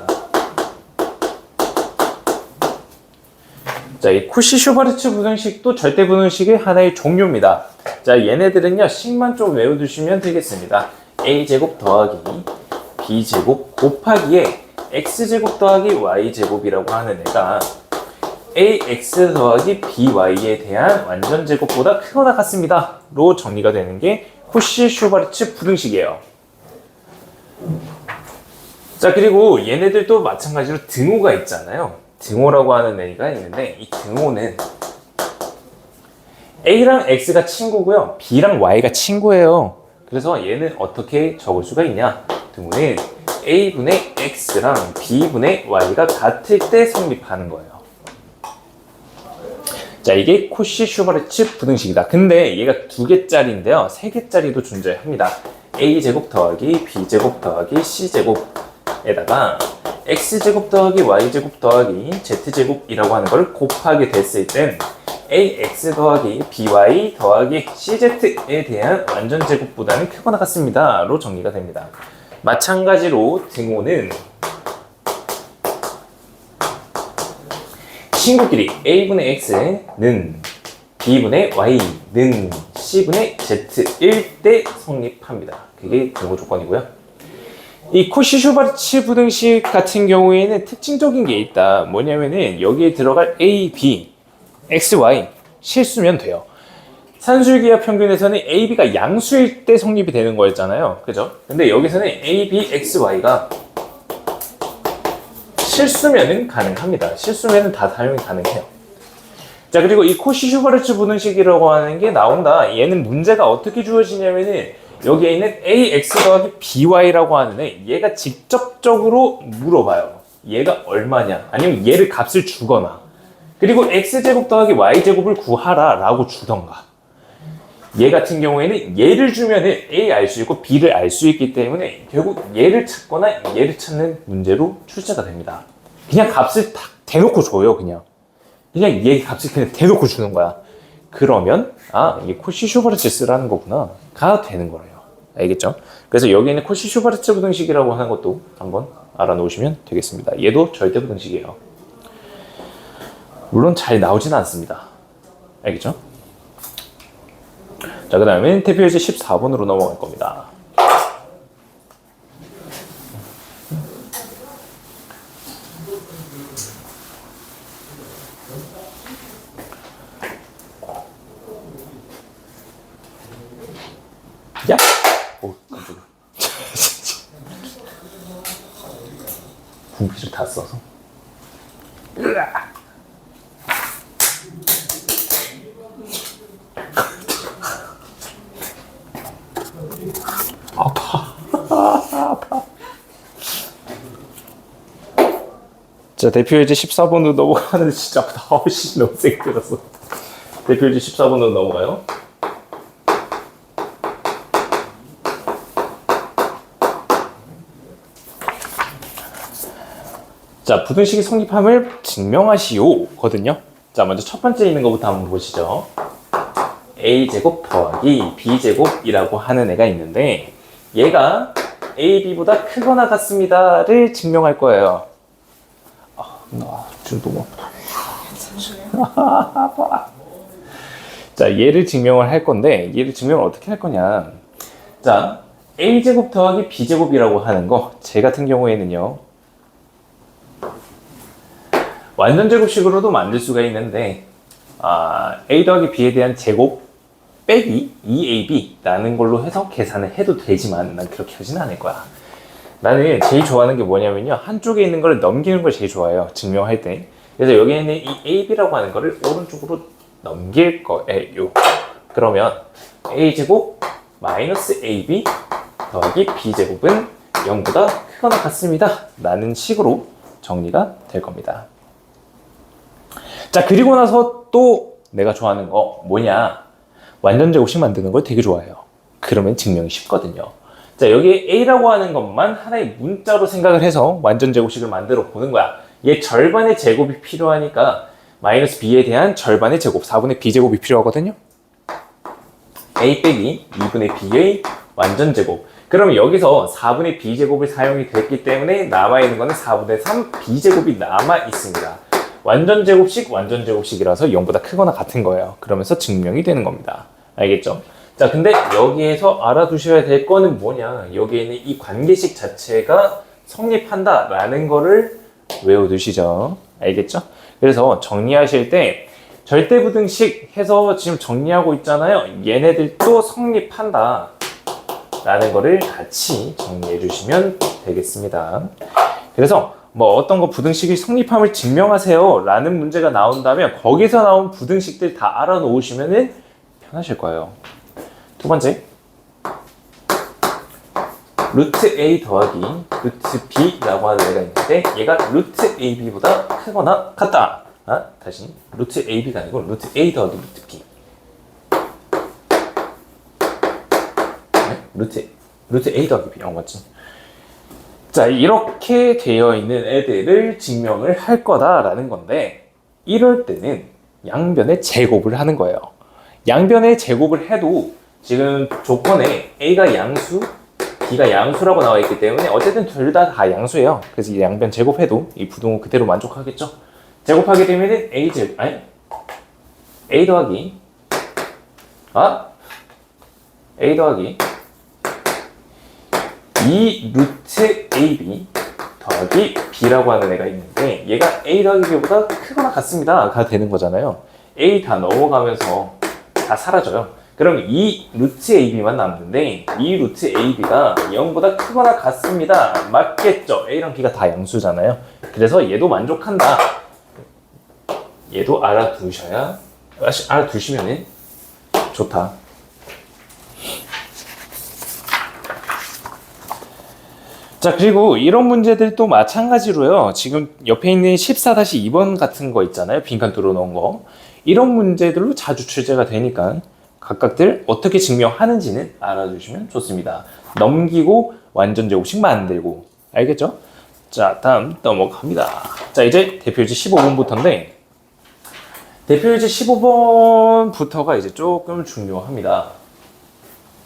자, 이 코시-슈바르츠 부등식도 절대부등식의 하나의 종류입니다. 자, 얘네들은요, 식만 좀 외워두시면 되겠습니다. a제곱 더하기 b제곱 곱하기에 x제곱 더하기 y제곱이라고 하는 애가 ax 더하기 by에 대한 완전제곱보다 크거나 같습니다. 로 정리가 되는 게 코시-슈바르츠 부등식이에요. 자, 그리고 얘네들도 마찬가지로 등호가 있잖아요. 등호라고 하는 애가 있는데 이 등호는 A랑 X가 친구고요. B랑 Y가 친구예요. 그래서 얘는 어떻게 적을 수가 있냐? 등호는 A분의 X랑 B분의 Y가 같을 때 성립하는 거예요. 자, 이게 코시-슈바르츠 부등식이다. 근데 얘가 2개짜리인데요. 3개짜리도 존재합니다. A제곱 더하기 B제곱 더하기 C제곱에다가 x제곱 더하기 y제곱 더하기 z제곱이라고 하는 걸 곱하게 됐을 땐 ax 더하기 by 더하기 cz에 대한 완전제곱보다는 크거나 같습니다. 로 정리가 됩니다. 마찬가지로 등호는 친구끼리 a분의 x는 b분의 y는 c분의 z일 때 성립합니다. 그게 등호 조건이고요. 이 코시-슈바르츠 부등식 같은 경우에는 특징적인 게 있다. 뭐냐면은 여기에 들어갈 A, B, X, Y 실수면 돼요. 산술기하 평균에서는 A, B가 양수일 때 성립이 되는 거였잖아요. 그죠? 근데 여기서는 A, B, X, Y가 실수면은 가능합니다. 실수면은 다 사용이 가능해요. 자, 그리고 이 코시-슈바르츠 부등식이라고 하는 게 나온다. 얘는 문제가 어떻게 주어지냐면은 여기에 있는 ax 더하기 by라고 하는 애, 얘가 직접적으로 물어봐요. 얘가 얼마냐? 아니면 얘를 값을 주거나, 그리고 x제곱 더하기 y제곱을 구하라 라고 주던가. 얘 같은 경우에는 얘를 주면은 a 알 수 있고 b를 알 수 있기 때문에 결국 얘를 찾거나 얘를 찾는 문제로 출제가 됩니다. 그냥 값을 딱 대놓고 줘요. 그냥 얘 값을 그냥 대놓고 주는 거야. 그러면 이게 코시-슈바르츠 쓰라는 거구나 가 되는 거예요. 알겠죠? 그래서 여기에는 코시-슈바르츠 부등식이라고 하는 것도 한번 알아놓으시면 되겠습니다. 얘도 절대부등식이에요. 물론 잘 나오지는 않습니다. 알겠죠? 자, 그 다음에 대표예제 14번으로 넘어갈 겁니다. 야! 오, 깜짝이야. 분필을 다 써서. 아파. 아파. 자, 대표예제 14번으로 넘어가는데 진짜 아프다. 씨, 너무 세게 들었어. 대표예제 14번으로 넘어가요. 자, 부등식의 성립함을 증명하시오 거든요. 자, 먼저 첫 번째 있는 것부터 한번 보시죠. a제곱 더하기 b제곱이라고 하는 애가 있는데 얘가 AB보다 크거나 같습니다를 증명할 거예요. 지금 너무 아파. 자, 얘를 증명을 할 건데 얘를 증명을 어떻게 할 거냐. 자, A제곱 더하기 B제곱이라고 하는 거, 제 같은 경우에는요 완전제곱식으로도 만들 수가 있는데 A 더하기 B에 대한 제곱 빼기 2AB라는 걸로 해서 계산을 해도 되지만 난 그렇게 하지는 않을 거야. 나는 제일 좋아하는 게 뭐냐면요, 한쪽에 있는 걸 넘기는 걸 제일 좋아해요, 증명할 때. 그래서 여기에 있는 이 AB라고 하는 거를 오른쪽으로 넘길 거예요. 그러면 A제곱 마이너스 AB 더하기 B제곱은 0보다 크거나 같습니다 라는 식으로 정리가 될 겁니다. 자, 그리고 나서 또 내가 좋아하는 거 뭐냐, 완전제곱식 만드는 걸 되게 좋아해요. 그러면 증명이 쉽거든요. 자, 여기에 A라고 하는 것만 하나의 문자로 생각을 해서 완전제곱식을 만들어 보는 거야. 얘 절반의 제곱이 필요하니까 마이너스 B에 대한 절반의 제곱, 4분의 B제곱이 필요하거든요. A 빼기 2분의 B의 완전제곱. 그럼 여기서 4분의 B제곱이 사용이 됐기 때문에 남아있는 거는 4분의 3 B제곱이 남아있습니다. 완전제곱식이라서 0보다 크거나 같은 거예요. 그러면서 증명이 되는 겁니다. 알겠죠? 자, 근데 여기에서 알아두셔야 될 거는 뭐냐, 여기에 있는 이 관계식 자체가 성립한다라는 거를 외워두시죠. 알겠죠? 그래서 정리하실 때 절대부등식 해서 지금 정리하고 있잖아요. 얘네들도 성립한다 라는 거를 같이 정리해 주시면 되겠습니다. 그래서 뭐 어떤 거 부등식이 성립함을 증명하세요 라는 문제가 나온다면 거기서 나온 부등식들 다 알아놓으시면 편하실 거예요. 두 번째, 루트 A 더하기 루트 B라고 하는 애가 있는데 얘가 루트 AB보다 크거나 같다. 다시 루트 AB가 아니고 루트 A 더하기 루트 B. 네? 루트 A 더하기 B. 맞지? 자, 이렇게 되어 있는 애들을 증명을 할 거다라는 건데, 이럴 때는 양변의 제곱을 하는 거예요. 양변의 제곱을 해도 지금 조건에 A가 양수, B가 양수라고 나와 있기 때문에 어쨌든 둘 다 양수예요. 그래서 이 양변 제곱해도 이 부등호 그대로 만족하겠죠. 제곱하게 되면은 A 더하기 A 더하기 2 루트 AB 더하기 B라고 하는 애가 있는데 얘가 A 더하기 B보다 크거나 같습니다가 되는 거잖아요. A 다 넘어가면서 다 사라져요. 그럼 2 루트 AB만 남는데 2 루트 AB가 0보다 크거나 같습니다. 맞겠죠? A랑 B가 다 양수잖아요. 그래서 얘도 만족한다. 얘도 알아두시면 좋다. 자, 그리고 이런 문제들도 마찬가지로요. 지금 옆에 있는 14-2번 같은 거 있잖아요. 빈칸 뚫어놓은 거. 이런 문제들로 자주 출제가 되니까 각각들 어떻게 증명하는지는 알아주시면 좋습니다. 넘기고 완전제곱식 만들고. 알겠죠? 자, 다음 넘어갑니다. 자, 이제 대표유지 15번부터인데 대표유지 15번부터가 이제 조금 중요합니다.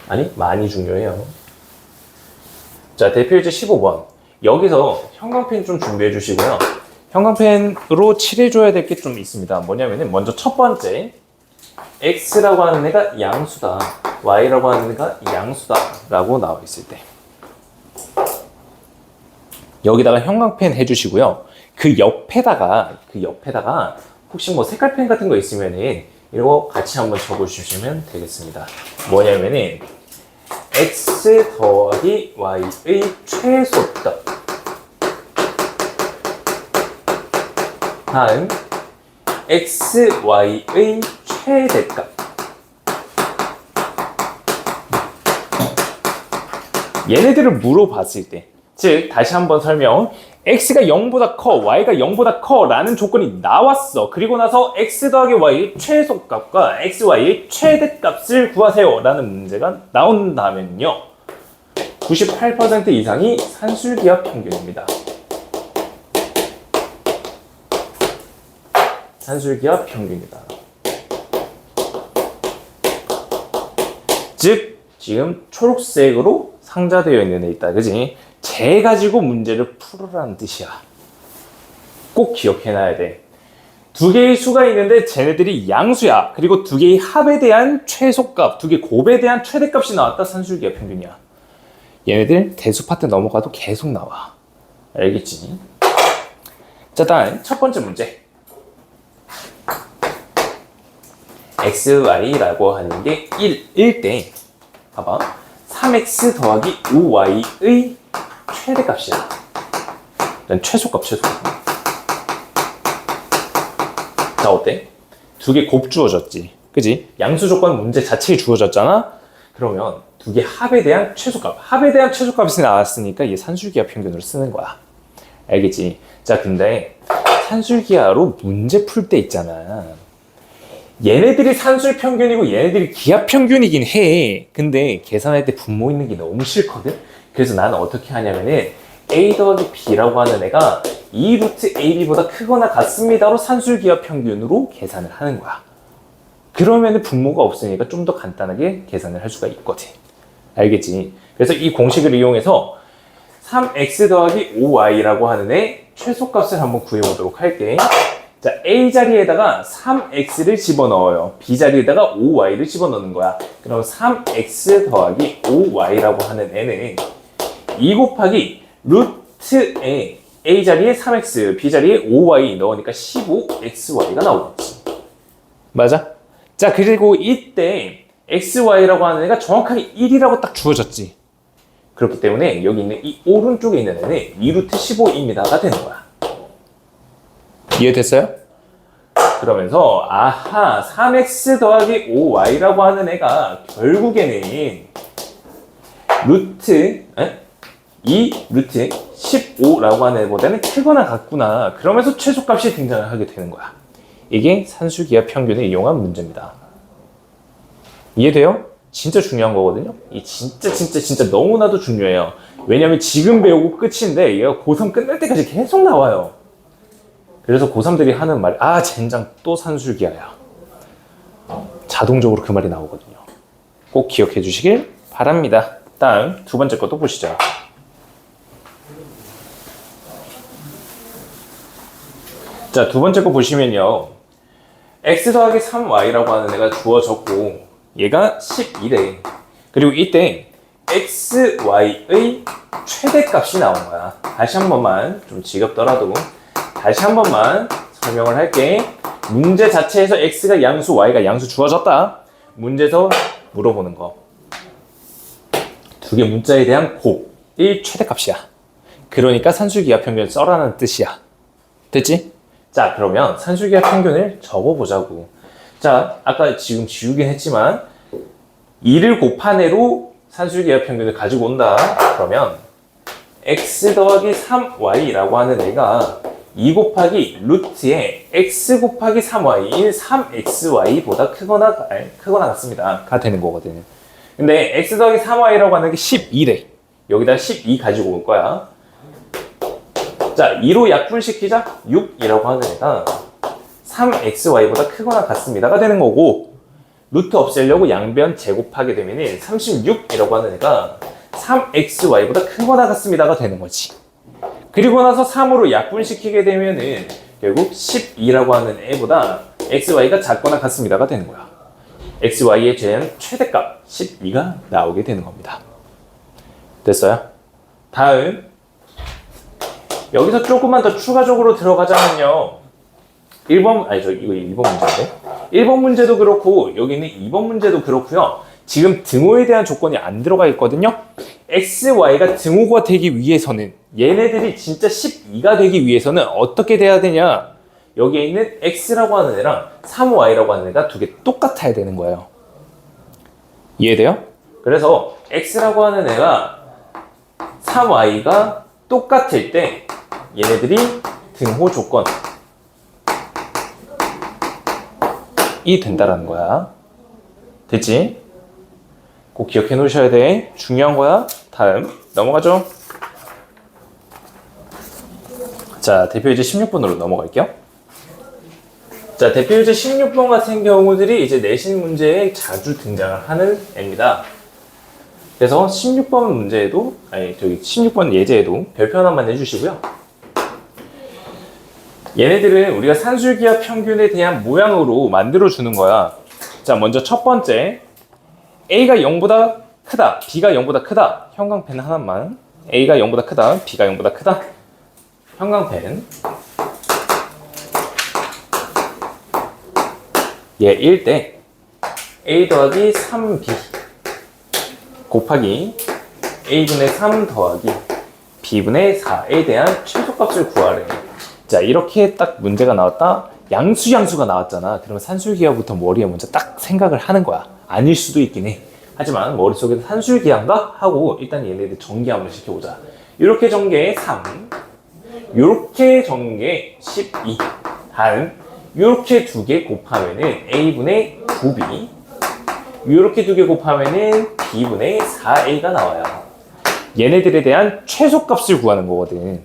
아니, 많이 중요해요. 자, 대표유지 15번. 여기서 형광펜 좀 준비해 주시고요. 형광펜으로 칠해줘야 될 게 좀 있습니다. 뭐냐면은 먼저 첫 번째, X라고 하는 애가 양수다, Y라고 하는 애가 양수다 라고 나와 있을 때 여기다가 형광펜 해주시고요. 그 옆에다가 혹시 뭐 색깔펜 같은 거 있으면은 이거 같이 한번 적어주시면 되겠습니다. 뭐냐면은 X 더하기 Y의 최소값 다음 X, Y의 최대값. 얘네들을 물어봤을 때, 즉 다시 한번 설명. X가 0보다 커, Y가 0보다 커 라는 조건이 나왔어. 그리고 나서 X 더하기 Y의 최소값과 X, Y의 최대값을 구하세요 라는 문제가 나온다면요, 98% 이상이 산술기하 평균입니다. 산술기하 평균이다. 즉 지금 초록색으로 상자되어 있는 애 있다. 그지? 쟤 가지고 문제를 풀어라는 뜻이야. 꼭 기억해놔야 돼. 두 개의 수가 있는데 쟤네들이 양수야. 그리고 두 개의 합에 대한 최소값, 두 개의 곱에 대한 최대값이 나왔다. 산술기하 평균이야. 얘네들 대수 파트 넘어가도 계속 나와. 알겠지? 자, 다음 첫 번째 문제. xy라고 하는 게 1일 때 봐봐. 3x 더하기 5y의 최대값이야. 최소값. 자, 어때? 두 개 곱 주어졌지. 그지? 양수 조건 문제 자체에 주어졌잖아? 그러면 두 개 합에 대한 최소값. 합에 대한 최소값이 나왔으니까 얘 산술기하 평균으로 쓰는 거야. 알겠지? 자, 근데 산술기하로 문제 풀 때 있잖아. 얘네들이 산술 평균이고 얘네들이 기하 평균이긴 해. 근데 계산할 때 분모 있는 게 너무 싫거든? 그래서 나는 어떻게 하냐면은 a 더하기 b라고 하는 애가 2 루트 ab보다 크거나 같습니다로 산술기하 평균으로 계산을 하는 거야. 그러면은 분모가 없으니까 좀 더 간단하게 계산을 할 수가 있거든. 알겠지? 그래서 이 공식을 이용해서 3x 더하기 5y라고 하는 애 최소값을 한번 구해보도록 할게. 자, a 자리에다가 3x를 집어넣어요. b 자리에다가 5y를 집어넣는 거야. 그럼 3x 더하기 5y라고 하는 애는 2 곱하기 루트에 a 자리에 3x, b 자리에 5y 넣으니까 15xy가 나오겠지. 맞아? 자, 그리고 이때 xy라고 하는 애가 정확하게 1이라고 딱 주어졌지. 그렇기 때문에 여기 있는 이 오른쪽에 있는 애는 2루트 15입니다가 되는 거야. 이해됐어요? 그러면서 아하, 3x 더하기 5y라고 하는 애가 결국에는 루트 2 루트 15라고 하는 애보다는 크거나 같구나. 그러면서 최소값이 등장을 하게 되는 거야. 이게 산술기하 평균을 이용한 문제입니다. 이해돼요? 진짜 중요한 거거든요. 이 진짜 너무나도 중요해요. 왜냐면 지금 배우고 끝인데 얘가 고3 끝날 때까지 계속 나와요. 그래서 고3들이 하는 말이 젠장 또 산술기하야. 자동적으로 그 말이 나오거든요. 꼭 기억해 주시길 바랍니다. 다음 두 번째 것도 보시죠. 자, 두 번째 거 보시면요. x 더하기 3y라고 하는 애가 주어졌고 얘가 11에 그리고 이때 xy의 최대값이 나온 거야. 다시 한 번만 좀 지겹더라도 다시 한 번만 설명을 할게. 문제 자체에서 x가 양수, y가 양수 주어졌다. 문제에서 물어보는 거. 두 개 문자에 대한 곱의 최대값이야. 그러니까 산술기하 평균을 써라는 뜻이야. 됐지? 자, 그러면 산술기하 평균을 적어보자고. 자, 아까 지금 지우긴 했지만 2를 곱한 애로 산술기하 평균을 가지고 온다. 그러면 x 더하기 3y라고 하는 애가 2 곱하기 루트에 x 곱하기 3y인 3xy보다 크거나 같습니다. 가 되는 거거든. 근데 x 더하기 3y라고 하는 게 12래. 여기다 12 가지고 올 거야. 자, 2로 약분시키자 6이라고 하는 애가 3xy보다 크거나 같습니다가 되는 거고 루트 없애려고 양변 제곱하게 되면 36이라고 하는 애가 3xy보다 크거나 같습니다가 되는 거지. 그리고 나서 3으로 약분시키게 되면은 결국 12라고 하는 애보다 xy가 작거나 같습니다가 되는 거야. xy에 대한 최대값 12가 나오게 되는 겁니다. 됐어요? 다음 여기서 조금만 더 추가적으로 들어가자면요. 1번 문제인데 1번 문제도 그렇고 여기는 2번 문제도 그렇고요. 지금 등호에 대한 조건이 안 들어가 있거든요. xy가 등호가 되기 위해서는 얘네들이 진짜 12가 되기 위해서는 어떻게 돼야 되냐. 여기에 있는 x라고 하는 애랑 3y라고 하는 애가 두 개 똑같아야 되는 거예요. 이해돼요? 그래서 x라고 하는 애가 3y가 똑같을 때 얘네들이 등호 조건이 된다라는 거야. 됐지? 꼭 기억해 놓으셔야 돼. 중요한 거야. 다음 넘어가죠. 자, 대표유제 16번으로 넘어갈게요. 자, 대표유제 16번 같은 경우들이 이제 내신 문제에 자주 등장을 하는 애입니다. 그래서 16번 문제에도, 아니, 저기 16번 예제에도 별표 하나만 해주시고요. 얘네들은 우리가 산술기하 평균에 대한 모양으로 만들어주는 거야. 자, 먼저 첫 번째. A가 0보다 크다, B가 0보다 크다. 형광펜 하나만. A가 0보다 크다, B가 0보다 크다. 형광펜. 얘 1대 A 더하기 3B 곱하기 A분의 3 더하기 B분의 4에 대한 최소값을 구하래. 자, 이렇게 딱 문제가 나왔다. 양수가 나왔잖아. 그러면 산술기하부터 머리에 먼저 딱 생각을 하는 거야. 아닐 수도 있긴 해. 하지만 머릿속에 산술기한가? 하고 일단 얘네들 전개 한번 시켜보자. 이렇게 전개 3, 이렇게 전개 12, 다음 이렇게 두 개 곱하면은 A분의 9B, 이렇게 두 개 곱하면은 B분의 4A가 나와요. 얘네들에 대한 최소값을 구하는 거거든.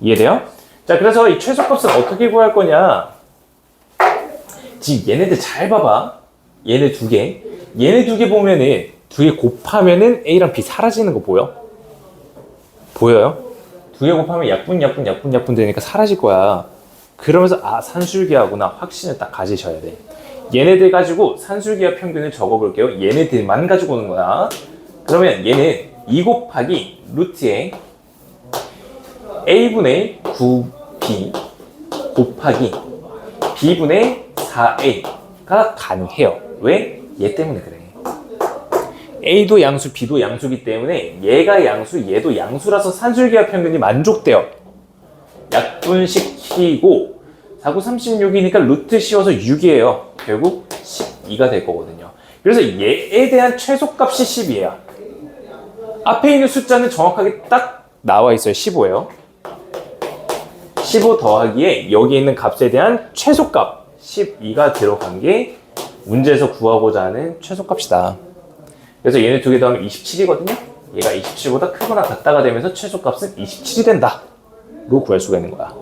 이해돼요? 자, 그래서 이 최소값은 어떻게 구할 거냐? 지금 얘네들 잘 봐봐. 얘네 두 개 보면은 두 개 곱하면은 A랑 B 사라지는 거 보여? 보여요? 두 개 곱하면 약분 되니까 사라질 거야. 그러면서 아, 산술기하구나 확신을 딱 가지셔야 돼. 얘네들 가지고 산술기하 평균을 적어볼게요. 얘네들만 가지고 오는 거야. 그러면 얘는 2 곱하기 루트에 A분의 9B 곱하기 B분의 4A가 가능해요. 왜? 얘 때문에 그래. A도 양수, B도 양수기 때문에 얘가 양수, 얘도 양수라서 산술기하 평균이 만족돼요. 약분시키고 4, 9, 36이니까 루트 씌워서 6이에요. 결국 12가 될 거거든요. 그래서 얘에 대한 최소값이 10이에요. 앞에 있는 숫자는 정확하게 딱 나와 있어요. 15예요. 15 더하기에 여기 있는 값에 대한 최소값 12가 들어간 게 문제에서 구하고자 하는 최소값이다. 그래서 얘네 두 개 더하면 27이거든요. 얘가 27보다 크거나 같다가 되면서 최소값은 27이 된다 로 구할 수가 있는 거야.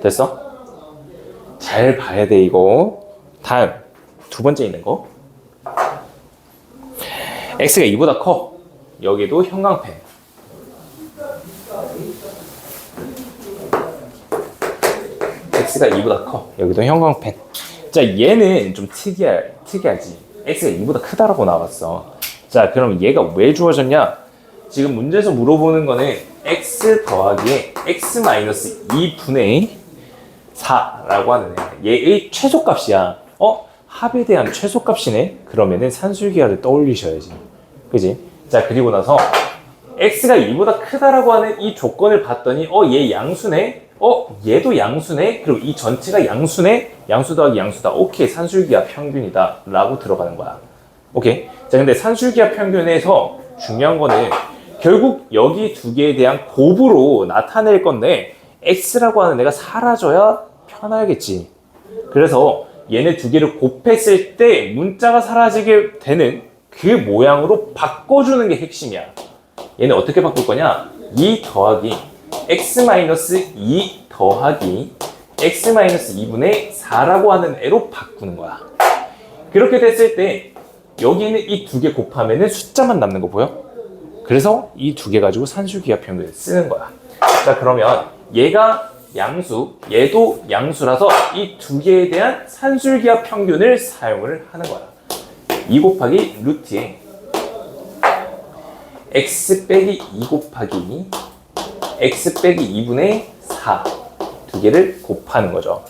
됐어? 잘 봐야 돼 이거. 다음 두 번째 있는 거. x가 2보다 커. 여기도 형광펜. x가 2보다 커. 여기도 형광펜. 자, 얘는 좀 특이하지. x가 2보다 크다라고 나왔어. 자, 그럼 얘가 왜 주어졌냐? 지금 문제에서 물어보는 거는 x 더하기에 x 마이너스 2분의 4라고 하는 얘의 최소값이야. 합에 대한 최소값이네? 그러면은 산술기하를 떠올리셔야지. 그지? 자, 그리고 나서 x가 2보다 크다라고 하는 이 조건을 봤더니 얘 양수네? 얘도 양수네? 그리고 이 전체가 양수네? 양수 더하기 양수다. 오케이, 산술기하 평균이다 라고 들어가는 거야. 오케이? 자, 근데 산술기하 평균에서 중요한 거는 결국 여기 두 개에 대한 곱으로 나타낼 건데 x라고 하는 애가 사라져야 편하겠지. 그래서 얘네 두 개를 곱했을 때 문자가 사라지게 되는 그 모양으로 바꿔주는 게 핵심이야. 얘는 어떻게 바꿀 거냐? 2 더하기 x-2 더하기 x-2분의 4라고 하는 애로 바꾸는 거야. 그렇게 됐을 때 여기는 이 두 개 곱하면은 숫자만 남는 거 보여? 그래서 이 두 개 가지고 산술기하 평균을 쓰는 거야. 자, 그러면 얘가 양수, 얘도 양수라서 이 두 개에 대한 산술기하 평균을 사용을 하는 거야. 2 곱하기 루트에 x 빼기 2 곱하기 x 빼기 2분의 4 두 개를 곱하는 거죠.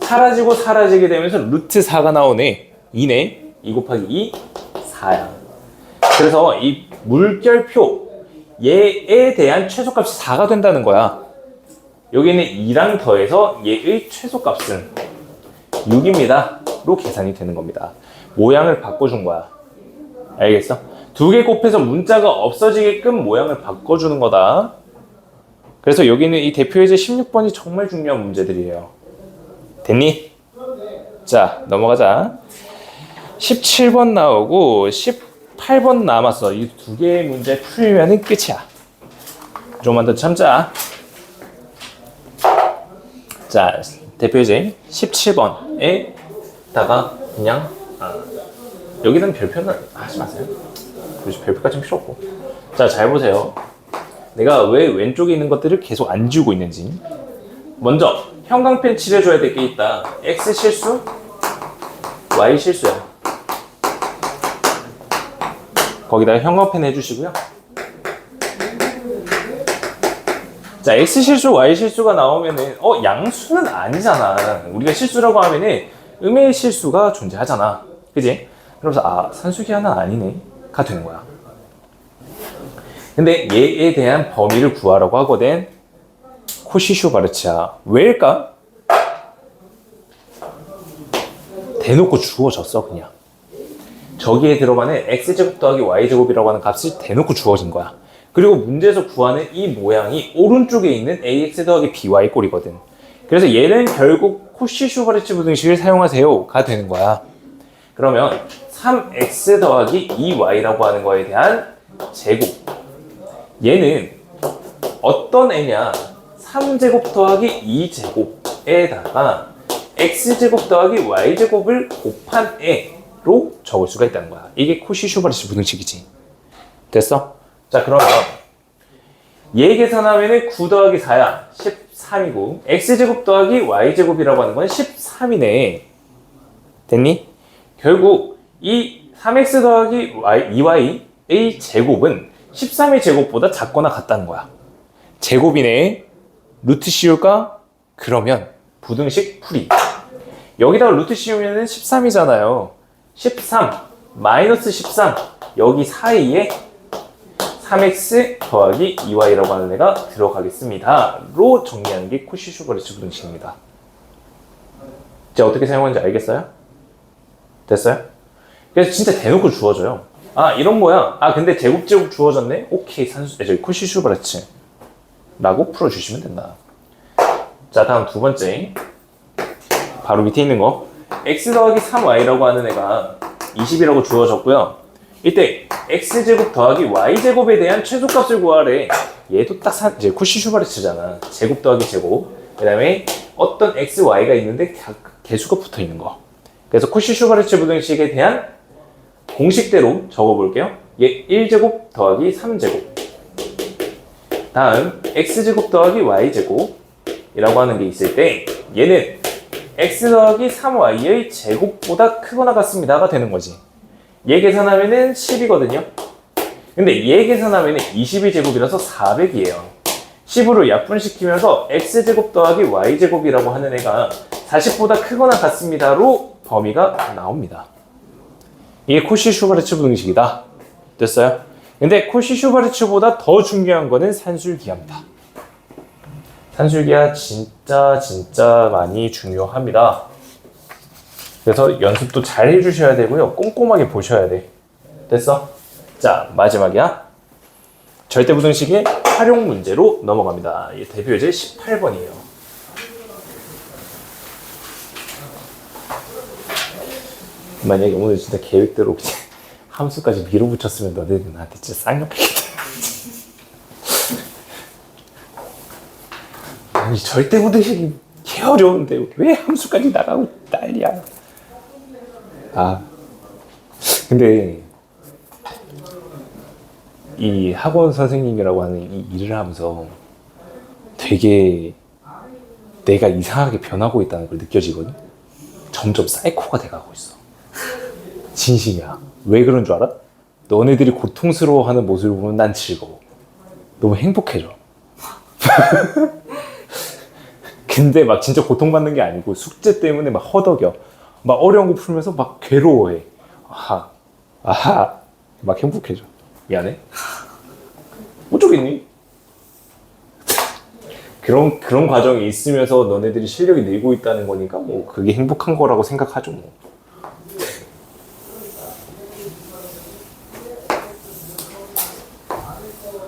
사라지고 사라지게 되면서 루트 4가 나오네. 2네. 2 곱하기 2, 4야. 그래서 이 물결표 얘에 대한 최소값이 4가 된다는 거야. 여기는 2랑 더해서 얘의 최소값은 6입니다. 로 계산이 되는 겁니다. 모양을 바꿔준 거야. 알겠어? 두 개 곱해서 문자가 없어지게끔 모양을 바꿔주는 거다. 그래서 여기는 이 대표 예제 16번이 정말 중요한 문제들이에요. 됐니? 자, 넘어가자. 17번 나오고 18번 남았어. 이 두 개의 문제 풀면은 끝이야. 좀만 더 참자. 자, 대표 예제 17번에다가 그냥 여기는 별표는 하지 마세요. 그렇지, 별표까지는 필요 없고. 자, 잘 보세요. 내가 왜 왼쪽에 있는 것들을 계속 안 지우고 있는지. 먼저 형광펜 칠해줘야 될 게 있다. X 실수, Y 실수야. 거기다가 형광펜 해주시고요. 자, X 실수, Y 실수가 나오면은 양수는 아니잖아. 우리가 실수라고 하면은 음의 실수가 존재하잖아. 그지? 그러면서 산수기하는 아니네 가 되는 거야. 근데 얘에 대한 범위를 구하라고 하거든. 코시-슈바르츠야. 왜일까? 대놓고 주어졌어 그냥. 저기에 들어가는 x제곱 더하기 y제곱이라고 하는 값이 대놓고 주어진 거야. 그리고 문제에서 구하는 이 모양이 오른쪽에 있는 ax 더하기 by 꼴이거든. 그래서 얘는 결국 코시-슈바르츠 부등식을 사용하세요가 되는 거야. 그러면 3x 더하기 2y라고 하는 거에 대한 제곱. 얘는 어떤 애냐? 3제곱 더하기 2제곱에다가 x제곱 더하기 y제곱을 곱한 애로 적을 수가 있다는 거야. 이게 코시-슈바르츠 부등식이지. 됐어? 자, 그러면 얘 계산하면 9 더하기 4야. 13이고 x제곱 더하기 y제곱이라고 하는 건 13이네. 됐니? 결국 이 3x 더하기 2y의 제곱은 13의 제곱보다 작거나 같다는 거야. 제곱이네. 루트 씌울까? 그러면 부등식 풀이. 여기다가 루트 씌우면 13이잖아요. 13 마이너스 13 여기 사이에 3x 더하기 2y라고 하는 애가 들어가겠습니다. 로 정리하는 게 코시-슈바르츠 부등식입니다. 이제 어떻게 사용하는지 알겠어요? 됐어요? 그래서 진짜 대놓고 주어져요. 이런 거야. 근데 제곱 주어졌네? 오케이, 저기 코시-슈바르츠 라고 풀어주시면 된다. 자, 다음 두 번째. 바로 밑에 있는 거. x 더하기 3y라고 하는 애가 20이라고 주어졌고요. 이때 x제곱 더하기 y제곱에 대한 최소값을 구하래. 얘도 딱 이제 코시-슈바르츠잖아. 제곱 더하기 제곱. 그 다음에 어떤 x, y가 있는데 개수가 붙어 있는 거. 그래서 코시-슈바르츠 부등식에 대한 공식대로 적어볼게요. 얘 1제곱 더하기 3제곱. 다음 x제곱 더하기 y제곱이라고 하는 게 있을 때 얘는 x 더하기 3y의 제곱보다 크거나 같습니다가 되는 거지. 얘 계산하면은 10이거든요. 근데 얘 계산하면은 20의 제곱이라서 400이에요. 10으로 약분시키면서 x제곱 더하기 y제곱이라고 하는 애가 40보다 크거나 같습니다로 범위가 나옵니다. 이게 코시-슈바르츠 부등식이다. 됐어요? 근데 코시-슈바르츠보다 더 중요한 거는 산술기하입니다. 산술기하 진짜 많이 중요합니다. 그래서 연습도 잘 해주셔야 되고요. 꼼꼼하게 보셔야 돼. 됐어? 자, 마지막이야. 절대부등식의 활용 문제로 넘어갑니다. 이 대표 예제 18번이에요. 만약에 오늘 진짜 계획대로 그냥 함수까지 밀어붙였으면 너네들 나한테 진짜 쌍욕했겠다. 아니, 절대부등식이 개 어려운데 왜 함수까지 나가고 난리야. 근데 이 학원 선생님이라고 하는 이 일을 하면서 되게 내가 이상하게 변하고 있다는 걸 느껴지거든. 점점 사이코가 돼가고 있어. 진심이야. 왜 그런 줄 알아? 너네들이 고통스러워하는 모습을 보면 난 즐거워. 너무 행복해져. 근데 막 진짜 고통받는 게 아니고 숙제 때문에 막 허덕여. 막 어려운 거 풀면서 막 괴로워해. 막 행복해져. 미안해. 어쩌겠니? 그런 과정이 있으면서 너네들이 실력이 늘고 있다는 거니까 뭐 그게 행복한 거라고 생각하죠 뭐.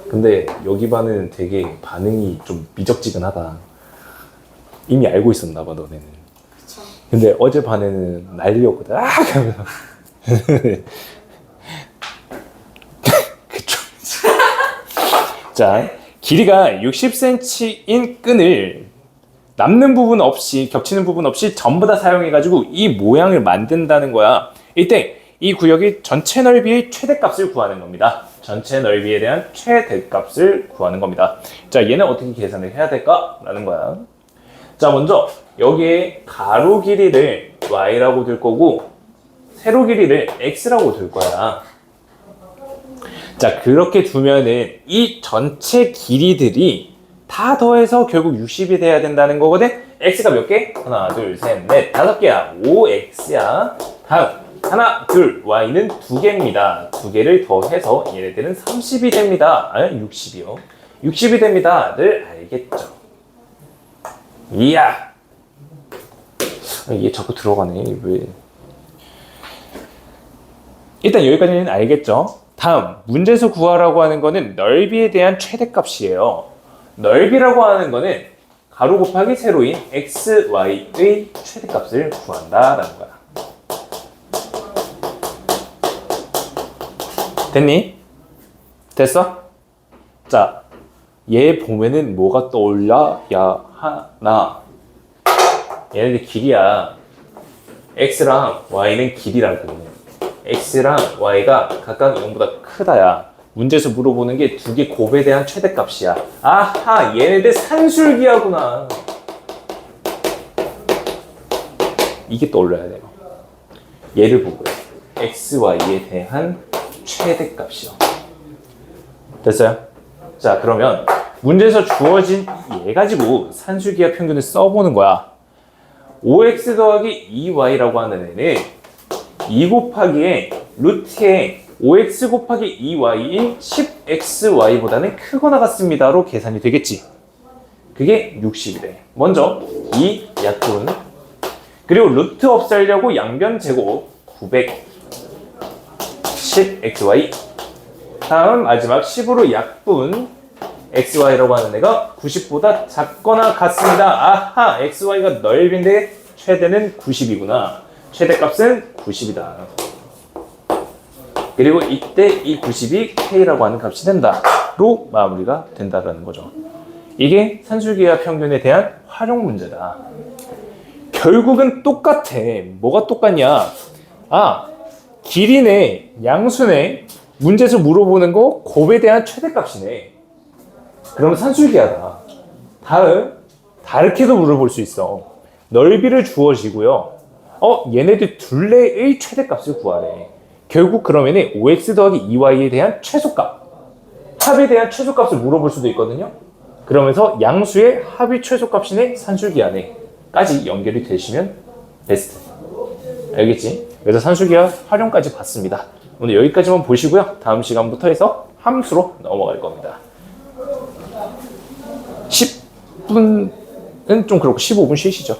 근데 여기 반은 되게 반응이 좀 미적지근하다. 이미 알고 있었나 봐 너네는. 그쵸. 근데 어제 반에는 난리였거든. 그러면서 그쵸. 자, 길이가 60cm인 끈을 남는 부분 없이, 겹치는 부분 없이 전부 다 사용해가지고 이 모양을 만든다는 거야. 이때 이 구역이 전체 넓이의 최대값을 구하는 겁니다. 전체 넓이에 대한 최대값을 구하는 겁니다. 자, 얘는 어떻게 계산을 해야 될까라는 거야. 자, 먼저 여기에 가로 길이를 y라고 둘 거고 세로 길이를 x라고 둘 거야. 자, 그렇게 두면은 이 전체 길이들이 다 더해서 결국 60이 돼야 된다는 거거든. x가 몇 개? 하나, 둘, 셋, 넷, 5개야. 5x야. 다음 하나, 둘, y는 2개입니다. 2개를 더해서 얘네들은 30이 됩니다. 60이요. 60이 됩니다.를 알겠죠? 이야! 얘 자꾸 들어가네. 왜? 일단 여기까지는 알겠죠? 다음, 문제에서 구하라고 하는 거는 넓이에 대한 최대값이에요. 넓이라고 하는 거는 가로 곱하기 세로인 x, y의 최대값을 구한다라는 거야. 됐니? 됐어? 자, 얘 보면은 뭐가 떠올려야 하나? 얘네들 길이야. x랑 y는 길이라고. x랑 y가 각각 0보다 크다야. 문제에서 물어보는 게 두 개 곱에 대한 최대값이야. 아하, 얘네들 산술기하구나. 이게 떠올려야 돼요. 얘를 보고요. x, y에 대한 최대값이요. 됐어요? 자, 그러면 문제에서 주어진 얘 가지고 산술기하 평균을 써보는 거야. 5x 더하기 2y라고 하는 애는 2 곱하기에 루트에 5x 곱하기 2y인 10xy보다는 크거나 같습니다로 계산이 되겠지. 그게 60이래. 먼저 이 약분 그리고 루트 없애려고 양변 제곱 910xy 다음 마지막 10으로 약분 xy라고 하는 애가 90보다 작거나 같습니다. 아하, xy가 넓인데 최대는 90이구나. 최대값은 90이다. 그리고 이때 이 90이 k라고 하는 값이 된다로 마무리가 된다라는 거죠. 이게 산술기하 평균에 대한 활용 문제다. 결국은 똑같아. 뭐가 똑같냐? 아, 길이네, 양수네, 문제에서 물어보는 거 곱에 대한 최대값이네. 그러면 산술기하다. 다음, 다르게도 물어볼 수 있어. 넓이를 주어지고요. 얘네들 둘레의 최대값을 구하래. 결국 그러면은 5x 더하기 2y에 대한 최소값, 합에 대한 최소값을 물어볼 수도 있거든요. 그러면서 양수의 합이 최소값이네, 산술기하네까지 연결이 되시면 베스트. 알겠지? 그래서 산술기하 활용까지 봤습니다. 오늘 여기까지만 보시고요. 다음 시간부터 해서 함수로 넘어갈 겁니다. 10분은 좀 그렇고 15분 쉬시죠.